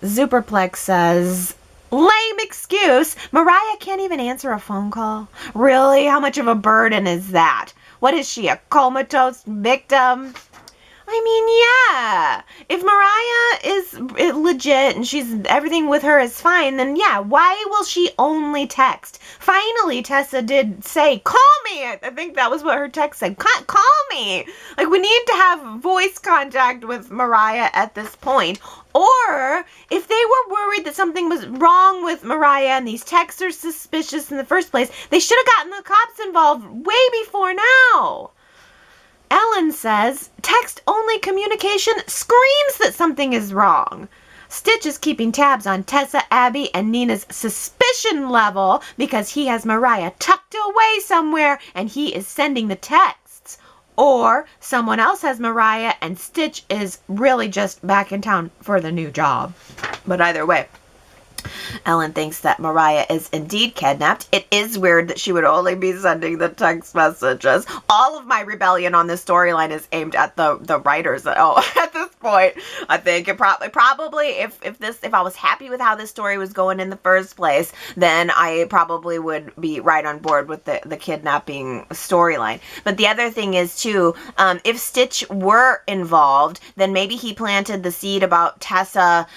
Superplex says, lame excuse. Mariah can't even answer a phone call. Really? How much of a burden is that? What is she, a comatose victim? I mean, yeah. If Mariah is legit and everything with her is fine, then yeah, why will she only text? Finally, Tessa did say, call me. I think that was what her text said. Call me. Like, we need to have voice contact with Mariah at this point. Or if they were worried that something was wrong with Mariah and these texts are suspicious in the first place, they should have gotten the cops involved way before now. Ellen says, text-only communication screams that something is wrong. Stitch is keeping tabs on Tessa, Abby, and Nina's suspicion level because he has Mariah tucked away somewhere and he is sending the texts. Or someone else has Mariah and Stitch is really just back in town for the new job. But either way, Ellen thinks that Mariah is indeed kidnapped. It is weird that she would only be sending the text messages. All of my rebellion on this storyline is aimed at the writers. At this point, I think it probably if I was happy with how this story was going in the first place, then I probably would be right on board with the kidnapping storyline. But the other thing is too, if Stitch were involved, then maybe he planted the seed about Tessa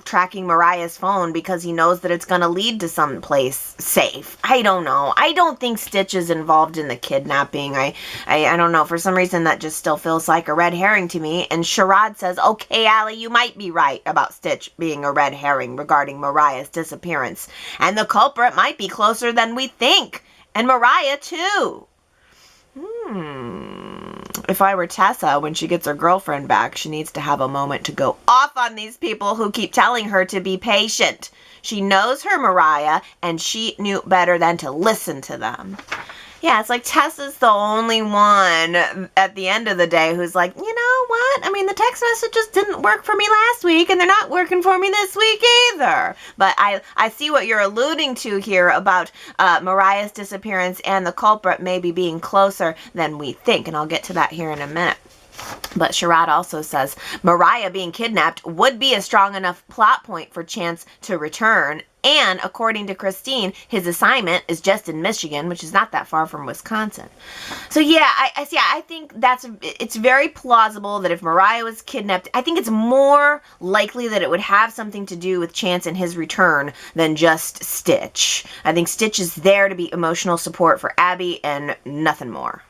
tracking Mariah's phone because he knows that it's going to lead to some place safe. I don't know. I don't think Stitch is involved in the kidnapping. I don't know. For some reason, that just still feels like a red herring to me. And Sherrod says, okay, Allie, you might be right about Stitch being a red herring regarding Mariah's disappearance. And the culprit might be closer than we think. And Mariah, too. If I were Tessa, when she gets her girlfriend back, she needs to have a moment to go off on these people who keep telling her to be patient. She knows her Mariah, and she knew better than to listen to them. Yeah, it's like Tessa's the only one at the end of the day who's like, you know what? I mean, the text messages didn't work for me last week, and they're not working for me this week either. But I see what you're alluding to here about Mariah's disappearance and the culprit maybe being closer than we think, and I'll get to that here in a minute. But Sherrod also says Mariah being kidnapped would be a strong enough plot point for Chance to return. And according to Christine, his assignment is just in Michigan, which is not that far from Wisconsin. So yeah, I think it's very plausible that if Mariah was kidnapped, I think it's more likely that it would have something to do with Chance and his return than just Stitch. I think Stitch is there to be emotional support for Abby and nothing more.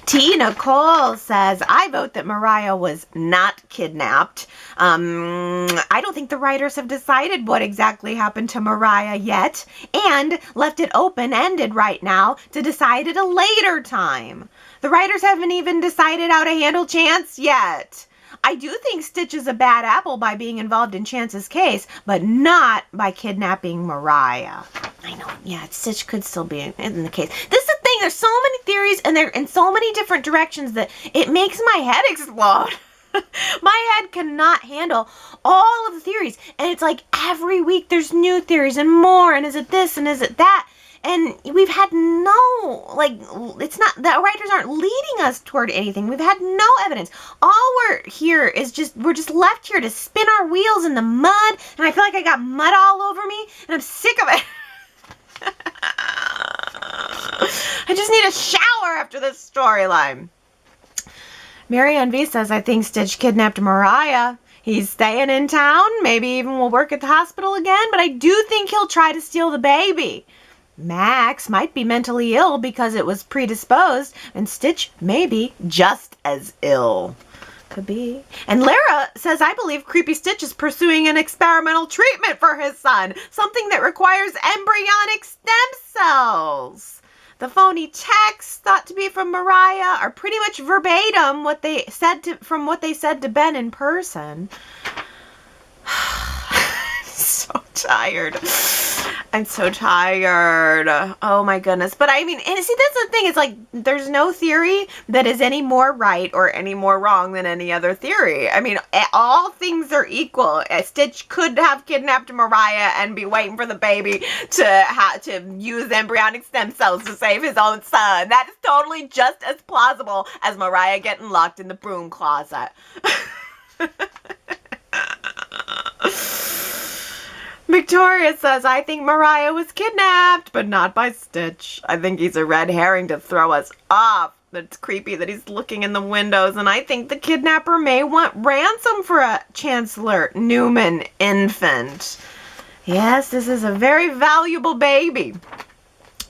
T. Nicole says, I vote that Mariah was not kidnapped. I don't think the writers have decided what exactly happened to Mariah yet and left it open-ended right now to decide at a later time. The writers haven't even decided how to handle Chance yet. I do think Stitch is a bad apple by being involved in Chance's case, but not by kidnapping Mariah. I know, yeah, Stitch could still be in the case. This is the thing, there's so many theories and they're in so many different directions that it makes my head explode. My head cannot handle all of the theories. And it's like every week there's new theories and more, and is it this and is it that? And we've had it's not, the writers aren't leading us toward anything. We've had no evidence. All we're just left here to spin our wheels in the mud, and I feel like I got mud all over me, and I'm sick of it. I just need a shower after this storyline. Mariah V says, I think Stitch kidnapped Mariah. He's staying in town, maybe even will work at the hospital again, but I do think he'll try to steal the baby. Max might be mentally ill because it was predisposed, and Stitch may be just as ill. Could be. And Lara says, I believe Creepy Stitch is pursuing an experimental treatment for his son, something that requires embryonic stem cells. The phony texts thought to be from Mariah are pretty much verbatim from what they said to Ben in person. So tired. I'm so tired. Oh my goodness. But I mean, and see, that's the thing. It's like, there's no theory that is any more right or any more wrong than any other theory. I mean, all things are equal. Stitch could have kidnapped Mariah and be waiting for the baby to use embryonic stem cells to save his own son. That is totally just as plausible as Mariah getting locked in the broom closet. Victoria says, I think Mariah was kidnapped, but not by Stitch. I think he's a red herring to throw us off. It's creepy that he's looking in the windows, and I think the kidnapper may want ransom for a Chancellor Newman infant. Yes, this is a very valuable baby.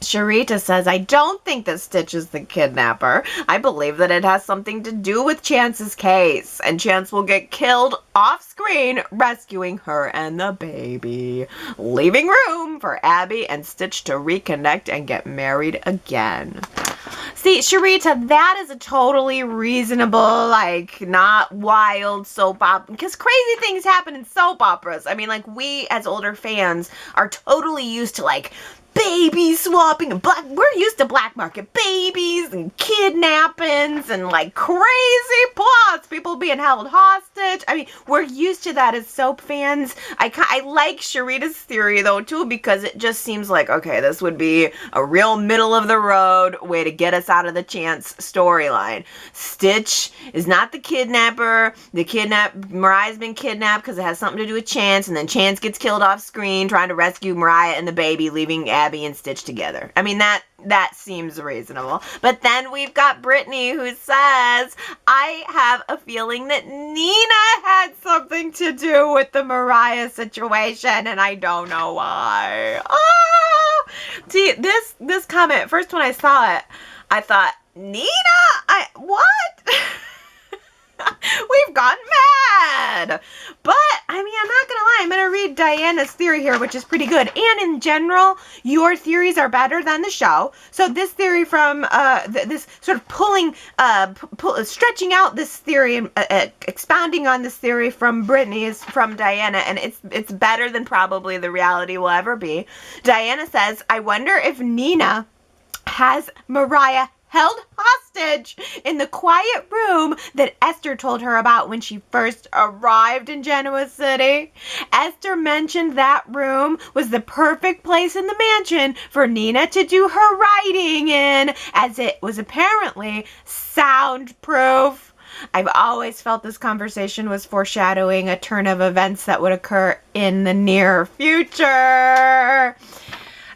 Sharita says, I don't think that Stitch is the kidnapper. I believe that it has something to do with Chance's case, and Chance will get killed off screen, rescuing her and the baby, leaving room for Abby and Stitch to reconnect and get married again. See, Sharita, that is a totally reasonable, like, not wild soap opera, because crazy things happen in soap operas. I mean, like, we as older fans are totally used to, like, baby swapping and we're used to black market babies and kidnappings and like crazy plots, people being held hostage. I mean, we're used to that as soap fans. I like Sharita's theory though too, because it just seems like, okay, this would be a real middle of the road way to get us out of the Chance storyline. Stitch is not the kidnapper. Mariah's been kidnapped because it has something to do with Chance, and then Chance gets killed off screen trying to rescue Mariah and the baby, leaving Abby and Stitch together. I mean, that seems reasonable. But then we've got Brittany who says, I have a feeling that Nina had something to do with the Mariah situation, and I don't know why. Oh! See, this comment, first when I saw it, I thought, Nina? What? We've gone mad. But, I mean, I'm not going to lie. I'm going to read Diana's theory here, which is pretty good. And in general, your theories are better than the show. So this theory from, this sort of stretching out this theory and expounding on this theory from Brittany is from Diana. And it's better than probably the reality will ever be. Diana says, I wonder if Nina has Mariah held hostage in the quiet room that Esther told her about when she first arrived in Genoa City. Esther mentioned that room was the perfect place in the mansion for Nina to do her writing in, as it was apparently soundproof. I've always felt this conversation was foreshadowing a turn of events that would occur in the near future.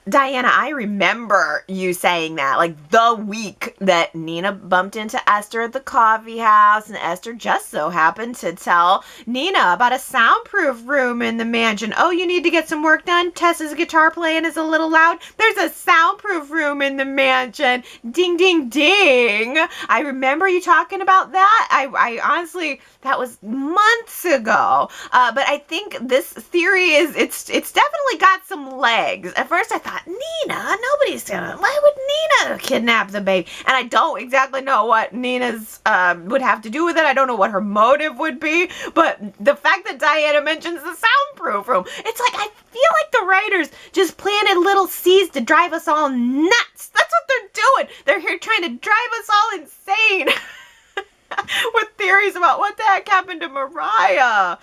Diana, I remember you saying that, like the week that Nina bumped into Esther at the coffee house, and Esther just so happened to tell Nina about a soundproof room in the mansion. Oh, you need to get some work done? Tessa's guitar playing is a little loud. There's a soundproof room in the mansion. Ding, ding, ding. I remember you talking about that. I honestly, that was months ago. But I think this theory it's definitely got some legs. At first I thought, Nina? Why would Nina kidnap the baby? And I don't exactly know what Nina's would have to do with it. I don't know what her motive would be, but the fact that Diana mentions the soundproof room, it's like, I feel like the writers just planted little seeds to drive us all nuts. That's what they're doing. They're here trying to drive us all insane with theories about what the heck happened to Mariah.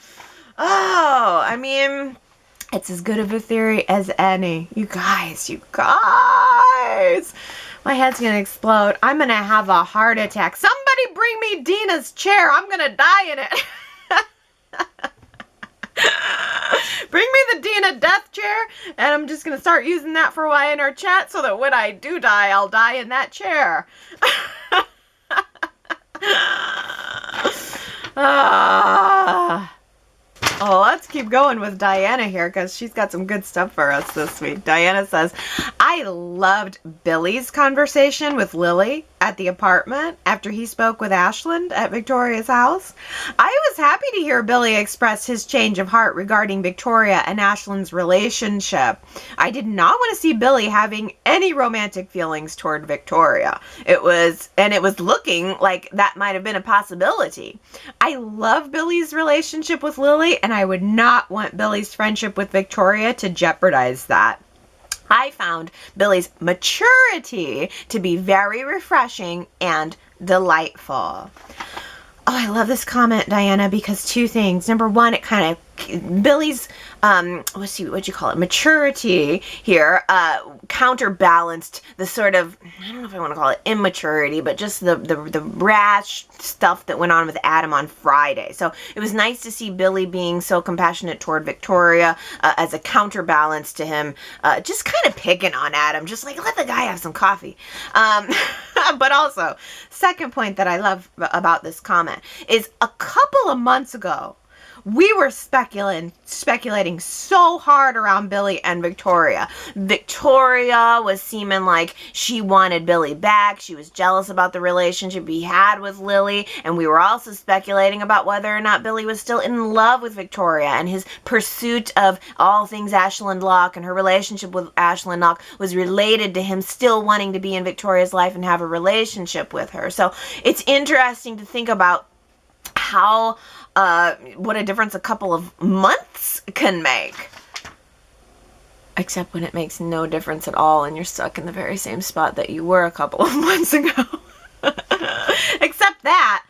Oh, I mean, it's as good of a theory as any. You guys. My head's going to explode. I'm going to have a heart attack. Somebody bring me Dina's chair. I'm going to die in it. Bring me the me in a death chair, and I'm just going to start using that for Y&R Chat so that when I do die, I'll die in that chair. Oh, let's keep going with Diana here because she's got some good stuff for us this week. Diana says, I loved Billy's conversation with Lily at the apartment after he spoke with Ashland at Victoria's house. I was happy to hear Billy express his change of heart regarding Victoria and Ashland's relationship. I did not want to see Billy having any romantic feelings toward Victoria. It was looking like that might have been a possibility. I love Billy's relationship with Lily, and I would not want Billy's friendship with Victoria to jeopardize that. I found Billy's maturity to be very refreshing and delightful. Oh, I love this comment, Diana, because two things. Number one, it kind of, Billy's, what'd you call it, maturity here, counterbalanced the sort of, I don't know if I want to call it immaturity, but just the rash stuff that went on with Adam on Friday. So it was nice to see Billy being so compassionate toward Victoria as a counterbalance to him, just kind of picking on Adam, just like, let the guy have some coffee. But also, second point that I love about this comment is a couple of months ago, we were speculating so hard around Billy and Victoria. Victoria was seeming like she wanted Billy back. She was jealous about the relationship he had with Lily. And we were also speculating about whether or not Billy was still in love with Victoria, and his pursuit of all things Ashland Locke and her relationship with Ashland Locke was related to him still wanting to be in Victoria's life and have a relationship with her. So it's interesting to think about how what a difference a couple of months can make. Except when it makes no difference at all and you're stuck in the very same spot that you were a couple of months ago. Except that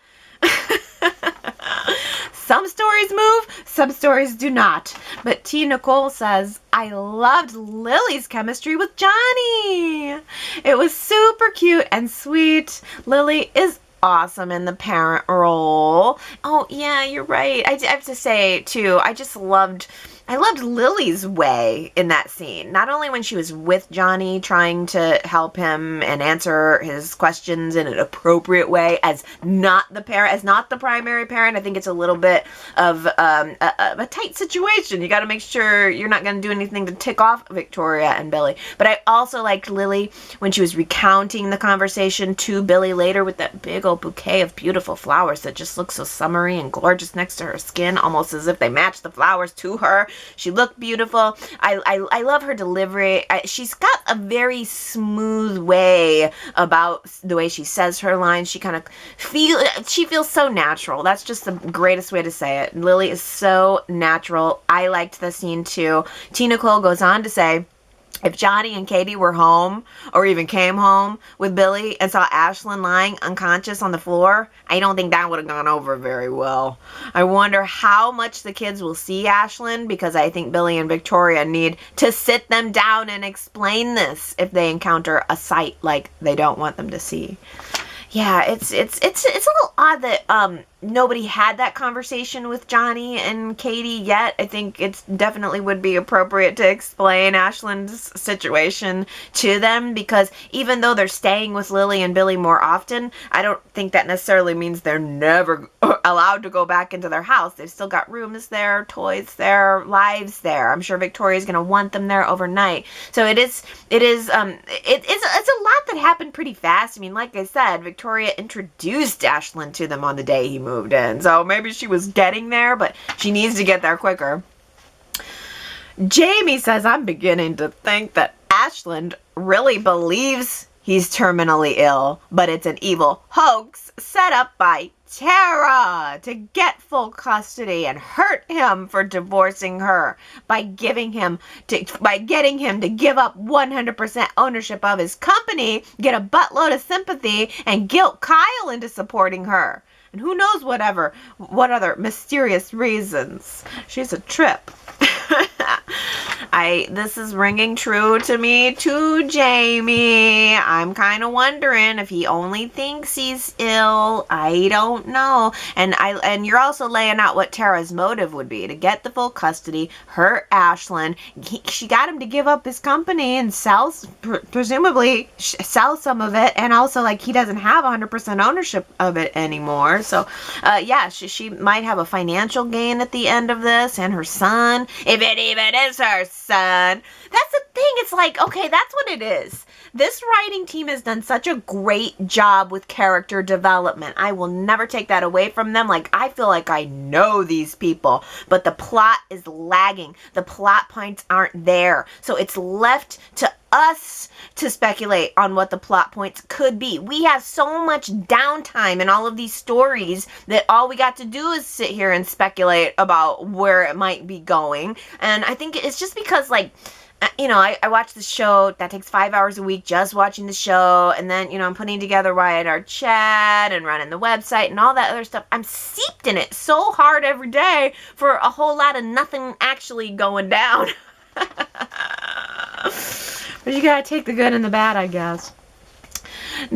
some stories move, some stories do not. But T. Nicole says, I loved Lily's chemistry with Johnny. It was super cute and sweet. Lily is awesome in the parent role. Oh yeah, you're right. I have to say too, I loved Lily's way in that scene. Not only when she was with Johnny trying to help him and answer his questions in an appropriate way as not the primary parent. I think it's a little bit of a tight situation. You got to make sure you're not going to do anything to tick off Victoria and Billy. But I also liked Lily when she was recounting the conversation to Billy later with that big old bouquet of beautiful flowers that just look so summery and gorgeous next to her skin, almost as if they matched the flowers to her. She looked beautiful. I love her delivery. She's got a very smooth way about the way she says her lines. She feels so natural. That's just the greatest way to say it. Lily is so natural. I liked the scene too. T. Nicole goes on to say, if Johnny and Katie were home, or even came home with Billy and saw Ashland lying unconscious on the floor, I don't think that would have gone over very well. I wonder how much the kids will see Ashland, because I think Billy and Victoria need to sit them down and explain this if they encounter a sight like they don't want them to see. Yeah, it's a little odd that nobody had that conversation with Johnny and Katie yet. I think it definitely would be appropriate to explain Ashland's situation to them, because even though they're staying with Lily and Billy more often, I don't think that necessarily means they're never allowed to go back into their house. They've still got rooms there, toys there, lives there. I'm sure Victoria's going to want them there overnight. So it's a lot that happened pretty fast. I mean, like I said, Victoria introduced Ashland to them on the day he moved in. So maybe she was getting there, but she needs to get there quicker. Jamie says, I'm beginning to think that Ashland really believes he's terminally ill, but it's an evil hoax set up by Tara to get full custody and hurt him for divorcing her by getting him to give up 100% ownership of his company, get a buttload of sympathy, and guilt Kyle into supporting her. And who knows what other mysterious reasons. She's a trip. This is ringing true to me too, Jamie. I'm kind of wondering if he only thinks he's ill. I don't know. And you're also laying out what Tara's motive would be to get the full custody, hurt Ashland. She got him to give up his company and presumably sell some of it, and also like he doesn't have 100% ownership of it anymore. So yeah, she might have a financial gain at the end of this, and her son, if it even is her son. That's the thing. It's like, okay, that's what it is. This writing team has done such a great job with character development. I will never take that away from them. Like, I feel like I know these people, but the plot is lagging. The plot points aren't there. So it's left to us to speculate on what the plot points could be. We have so much downtime in all of these stories that all we got to do is sit here and speculate about where it might be going. And I think it's just because, like, you know, I watch the show. That takes 5 hours a week just watching the show. And then, you know, I'm putting together Y&R Chat and running the website and all that other stuff. I'm seeped in it so hard every day for a whole lot of nothing actually going down. But you gotta take the good and the bad, I guess.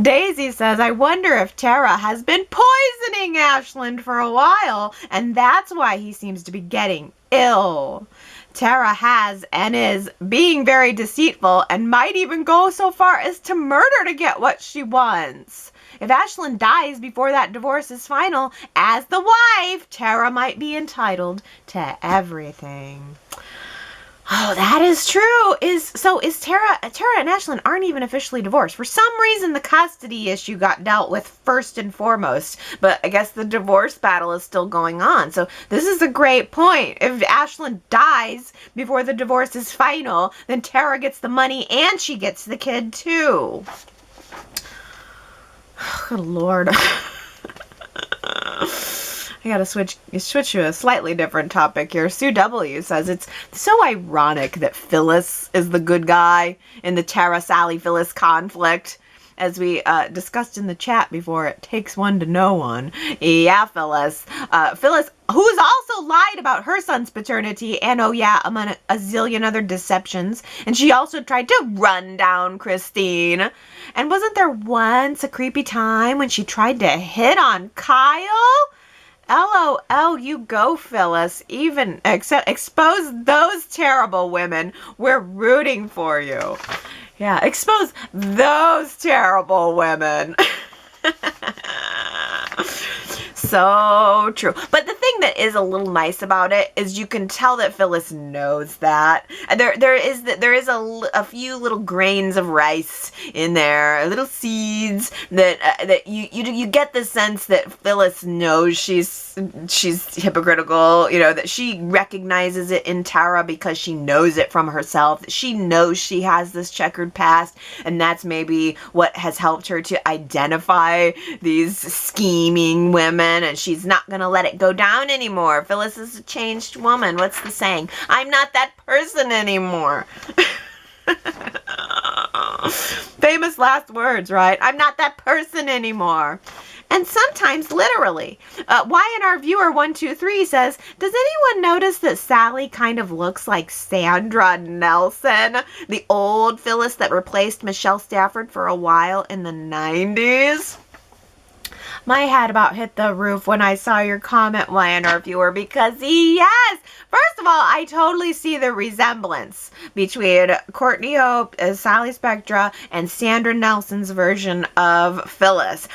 Daisy says, I wonder if Tara has been poisoning Ashland for a while, and that's why he seems to be getting ill. Tara has and is being very deceitful and might even go so far as to murder to get what she wants. If Ashland dies before that divorce is final, as the wife, Tara might be entitled to everything. Oh, that is true. Is Tara and Ashland aren't even officially divorced. For some reason, the custody issue got dealt with first and foremost, but I guess the divorce battle is still going on. So this is a great point. If Ashland dies before the divorce is final, then Tara gets the money and she gets the kid too. Oh, good Lord. I gotta switch to a slightly different topic here. Sue W says, it's so ironic that Phyllis is the good guy in the Tara, Sally, Phyllis conflict. As we discussed in the chat before, it takes one to know one. Yeah, Phyllis. Phyllis, who's also lied about her son's paternity and, oh yeah, among a zillion other deceptions. And she also tried to run down Christine. And wasn't there once a creepy time when she tried to hit on Kyle? LOL, you go, Phyllis. Even expose those terrible women. We're rooting for you. Yeah, expose those terrible women. So true. But the thing that is a little nice about it is you can tell that Phyllis knows that. There is a few little grains of rice in there, little seeds that you get the sense that Phyllis knows she's hypocritical, you know, that she recognizes it in Tara because she knows it from herself. That she knows she has this checkered past, and that's maybe what has helped her to identify these scheming women, and she's not going to let it go down anymore. Phyllis is a changed woman. What's the saying? I'm not that person anymore. Famous last words, right? I'm not that person anymore. And sometimes literally. Y&R Viewer 123 says, does anyone notice that Sally kind of looks like Sandra Nelson, the old Phyllis that replaced Michelle Stafford for a while in the 90s? My head about hit the roof when I saw your comment, Y&R Viewer, because yes, first of all, I totally see the resemblance between Courtney Hope as Sally Spectra and Sandra Nelson's version of Phyllis.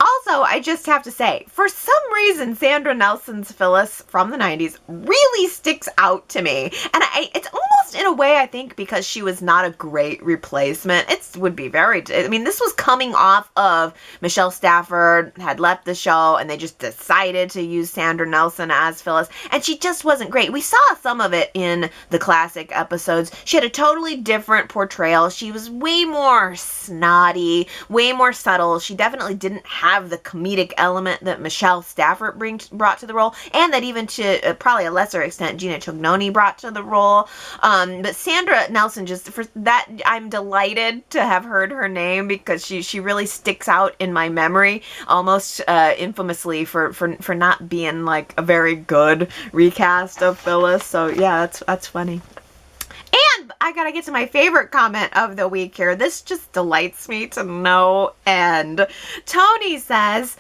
Also, I just have to say, for some reason, Sandra Nelson's Phyllis from the 90s really sticks out to me. And it's almost in a way, I think, because she was not a great replacement. It would be this was coming off of Michelle Stafford had left the show and they just decided to use Sandra Nelson as Phyllis. And she just wasn't great. We saw some of it in the classic episodes. She had a totally different portrayal. She was way more snotty, way more subtle. She definitely didn't have the comedic element that Michelle Stafford brought to the role, and that even to probably a lesser extent Gina Tognoni brought to the role. But Sandra Nelson, just for that, I'm delighted to have heard her name because she really sticks out in my memory, almost infamously for not being like a very good recast of Phyllis. So yeah, that's funny. I gotta get to my favorite comment of the week here. This just delights me to no end. Tony says,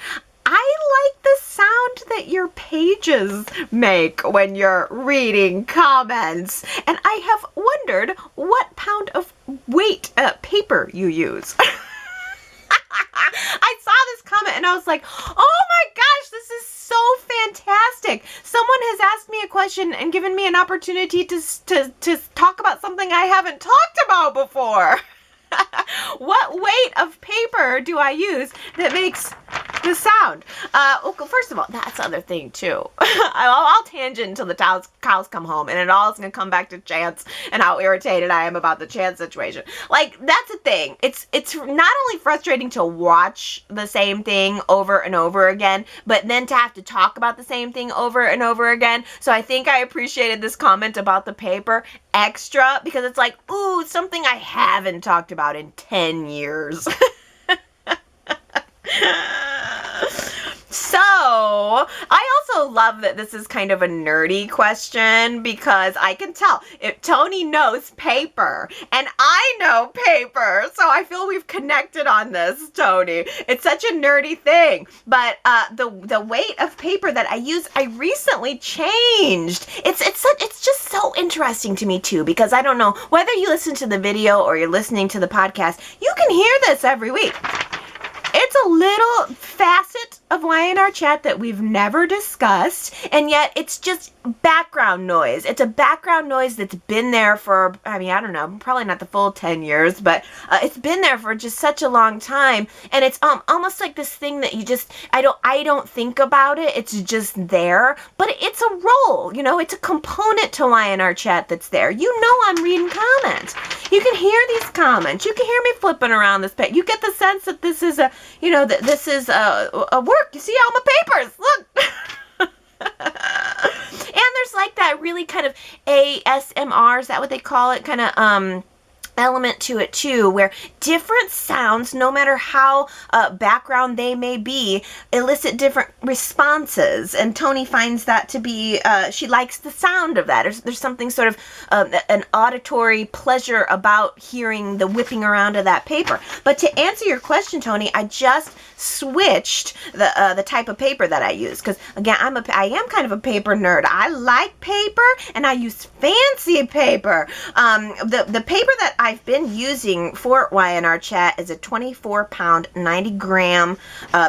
I like the sound that your pages make when you're reading comments. And I have wondered what pound of weight paper you use. I saw this comment and I was like, oh my gosh, this is so fantastic. Someone has asked me a question and given me an opportunity to talk about something I haven't talked about before. What weight of paper do I use that makes the sound? First of all, that's the other thing too. I'll tangent until the cows come home, and it all is going to come back to Chance and how irritated I am about the Chance situation. Like, that's the thing. It's not only frustrating to watch the same thing over and over again, but then to have to talk about the same thing over and over again. So I think I appreciated this comment about the paper extra because it's like, ooh, something I haven't talked about in 10 years. So, I also love that this is kind of a nerdy question because I can tell if Tony knows paper and I know paper. So I feel we've connected on this, Tony. It's such a nerdy thing. But the weight of paper that I use, I recently changed. It's just so interesting to me too because I don't know whether you listen to the video or you're listening to the podcast, you can hear this every week. It's a little facet of Y&R Chat that we've never discussed, and yet it's just background noise. It's a background noise that's been there for, I don't know, probably not the full 10 years, but it's been there for just such a long time, and it's almost like this thing that you just, I don't think about it, it's just there, but it's a role, it's a component to Y&R Chat that's there. You know I'm reading comments. You can hear these comments. You can hear me flipping around this page. You get the sense that this is this is a work. You see all my papers. Look. And there's like that really kind of ASMR, is that what they call it? Kind of element to it too, where different sounds, no matter how background they may be, elicit different responses. And Tony finds that to be, she likes the sound of that. There's something sort of an auditory pleasure about hearing the whipping around of that paper. But to answer your question, Tony, I just switched the type of paper that I use because again, I am kind of a paper nerd. I like paper and I use fancy paper. The paper that I've been using for Y&R Chat is a 24-pound, 90-gram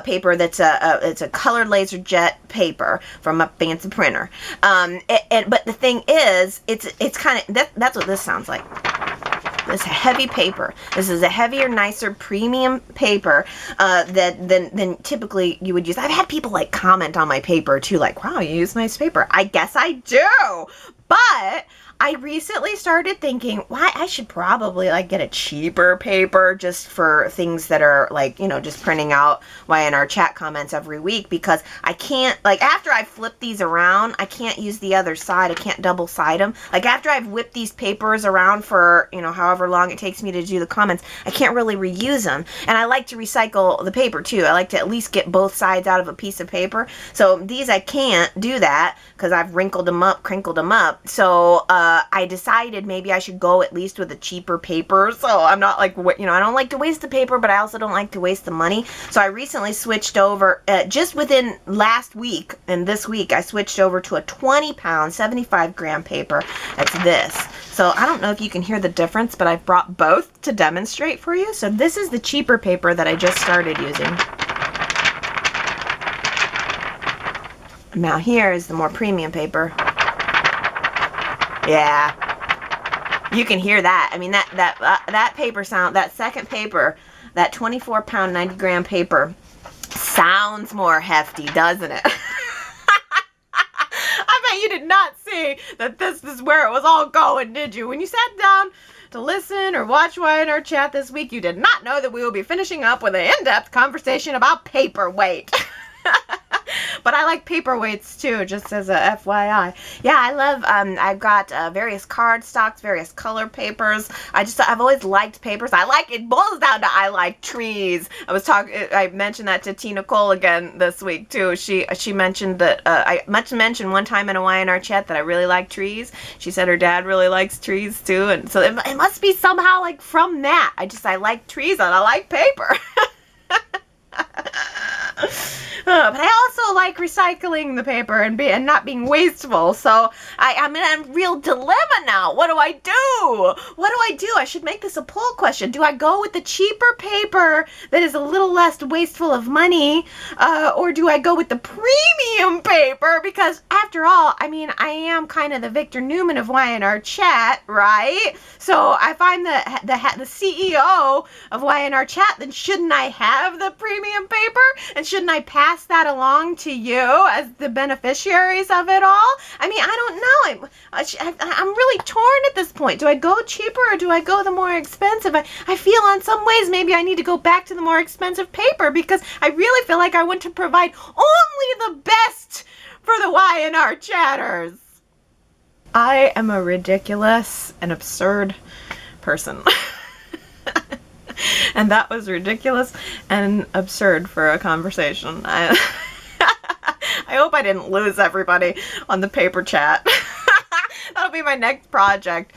paper that's it's a colored laser jet paper from a fancy printer. But the thing is, it's kind of that's what this sounds like. This heavy paper. This is a heavier, nicer, premium paper than typically you would use. I've had people like comment on my paper too, like, wow, you use nice paper. I guess I do. But I recently started thinking, why I should probably like get a cheaper paper just for things that are like, just printing out Y&R Chat comments every week, because I can't, like, after I flip these around, I can't use the other side. I can't double side them. Like, after I've whipped these papers around for, however long it takes me to do the comments, I can't really reuse them. And I like to recycle the paper too. I like to at least get both sides out of a piece of paper. So these I can't do that because I've wrinkled them up, crinkled them up. So I decided maybe I should go at least with a cheaper paper. So I'm not like, I don't like to waste the paper, but I also don't like to waste the money. So I recently switched over, just within last week and this week, I switched over to a 20-pound, 75-gram paper. That's this. So I don't know if you can hear the difference, but I've brought both to demonstrate for you. So this is the cheaper paper that I just started using. Now here is the more premium paper. Yeah, you can hear that. I mean, that paper sound, that second paper, that 24-pound, 90-gram paper sounds more hefty, doesn't it? I bet you did not see that this is where it was all going, did you? When you sat down to listen or watch Y&R Chat this week, you did not know that we will be finishing up with an in-depth conversation about paper weight. But I like paperweights too, just as a FYI. Yeah, I love, I've got various card stocks, various color papers. I've always liked papers. It boils down to I like trees. I mentioned that to Tina Cole again this week too. She mentioned that, I mentioned one time in a Y&R chat that I really like trees. She said her dad really likes trees too, and so it must be somehow like from that. I like trees and I like paper. But I also like recycling the paper and not being wasteful. So I'm in a real dilemma now. What do I do? I should make this a poll question. Do I go with the cheaper paper that is a little less wasteful of money? Or do I go with the premium paper? Because after all, I am kind of the Victor Newman of Y&R Chat, right? So if I'm the CEO of Y&R Chat, then shouldn't I have the premium paper? And shouldn't I pass that along to you as the beneficiaries of it all? I don't know. I'm really torn at this point. Do I go cheaper or do I go the more expensive? I feel in some ways maybe I need to go back to the more expensive paper because I really feel like I want to provide only the best for the Y&R chatters. I am a ridiculous and absurd person. And that was ridiculous and absurd for a conversation. I hope I didn't lose everybody on the paper chat. That'll be my next project.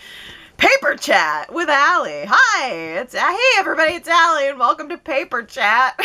Paper Chat with Allie. Hi, hey everybody, it's Allie and welcome to Paper Chat.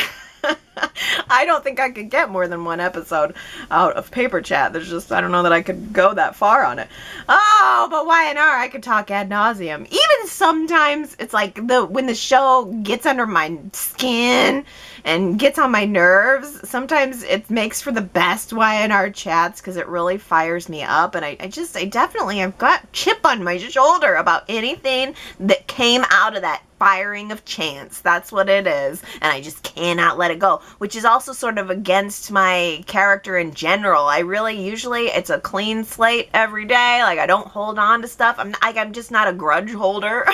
I don't think I could get more than one episode out of Paper Chat. I don't know that I could go that far on it. Oh, but Y&R, I could talk ad nauseum. Even sometimes it's like when the show gets under my skin and gets on my nerves, sometimes it makes for the best Y&R chats because it really fires me up. And I've got chip on my shoulder about anything that came out of that firing of chance. That's what it is. And I just cannot let it go, which is also sort of against my character in general. Usually it's a clean slate every day. Like I don't hold on to stuff. I'm just not a grudge holder.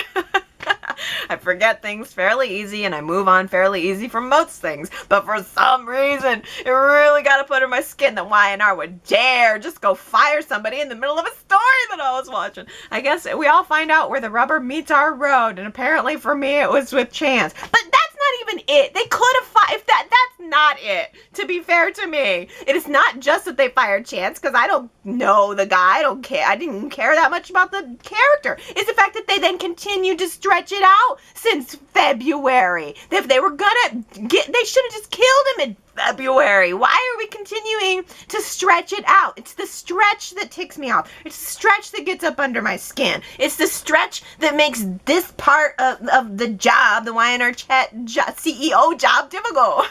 I forget things fairly easy and I move on fairly easy from most things. But for some reason, it really got to put in my skin that Y&R would dare just go fire somebody in the middle of a story that I was watching. I guess we all find out where the rubber meets our road, and apparently for me it was with Chance. But that's not even it. They could have fired. That's not it. To be fair to me, it is not just that they fired Chance, because I don't know the guy. I don't care. I didn't care that much about the character. It's the fact that they then continued to stretch it out since February. If they were gonna they should have just killed him in February. Why are we continuing to stretch it out? It's the stretch that ticks me off. It's the stretch that gets up under my skin. It's the stretch that makes this part of the job, the Y&R Chat CEO job, difficult.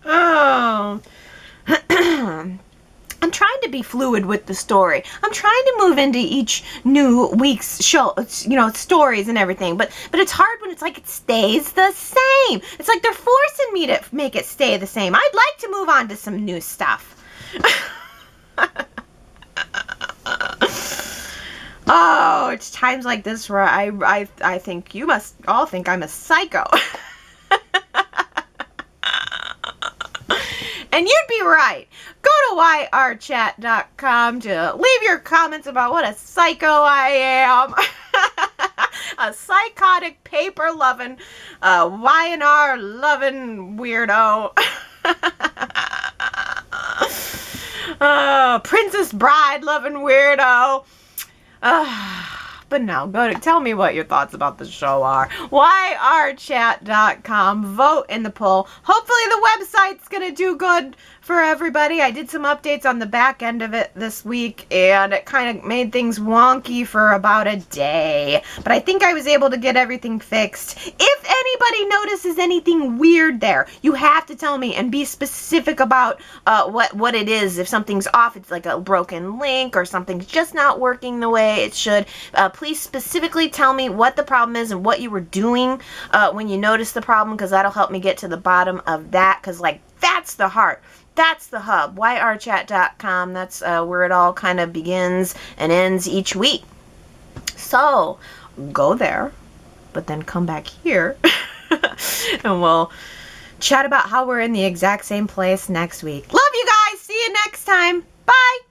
Oh. I'm trying to be fluid with the story. I'm trying to move into each new week's show, stories and everything. But it's hard when it's like it stays the same. It's like they're forcing me to make it stay the same. I'd like to move on to some new stuff. Oh, it's times like this where I think you must all think I'm a psycho. And you'd be right. Go to yrchat.com to leave your comments about what a psycho I am. A psychotic, paper-loving, Y&R-loving weirdo. Princess Bride-loving weirdo. But no, tell me what your thoughts about the show are. yrchat.com. Vote in the poll. Hopefully the website's going to do good for everybody. I did some updates on the back end of it this week, and it kind of made things wonky for about a day. But I think I was able to get everything fixed. If anybody notices anything weird there, you have to tell me and be specific about what it is. If something's off, it's like a broken link or something's just not working the way it should. Please specifically tell me what the problem is and what you were doing when you noticed the problem, because that'll help me get to the bottom of that, because that's the heart. That's the hub. yrchat.com. That's where it all kind of begins and ends each week. So go there, but then come back here and we'll chat about how we're in the exact same place next week. Love you guys. See you next time. Bye.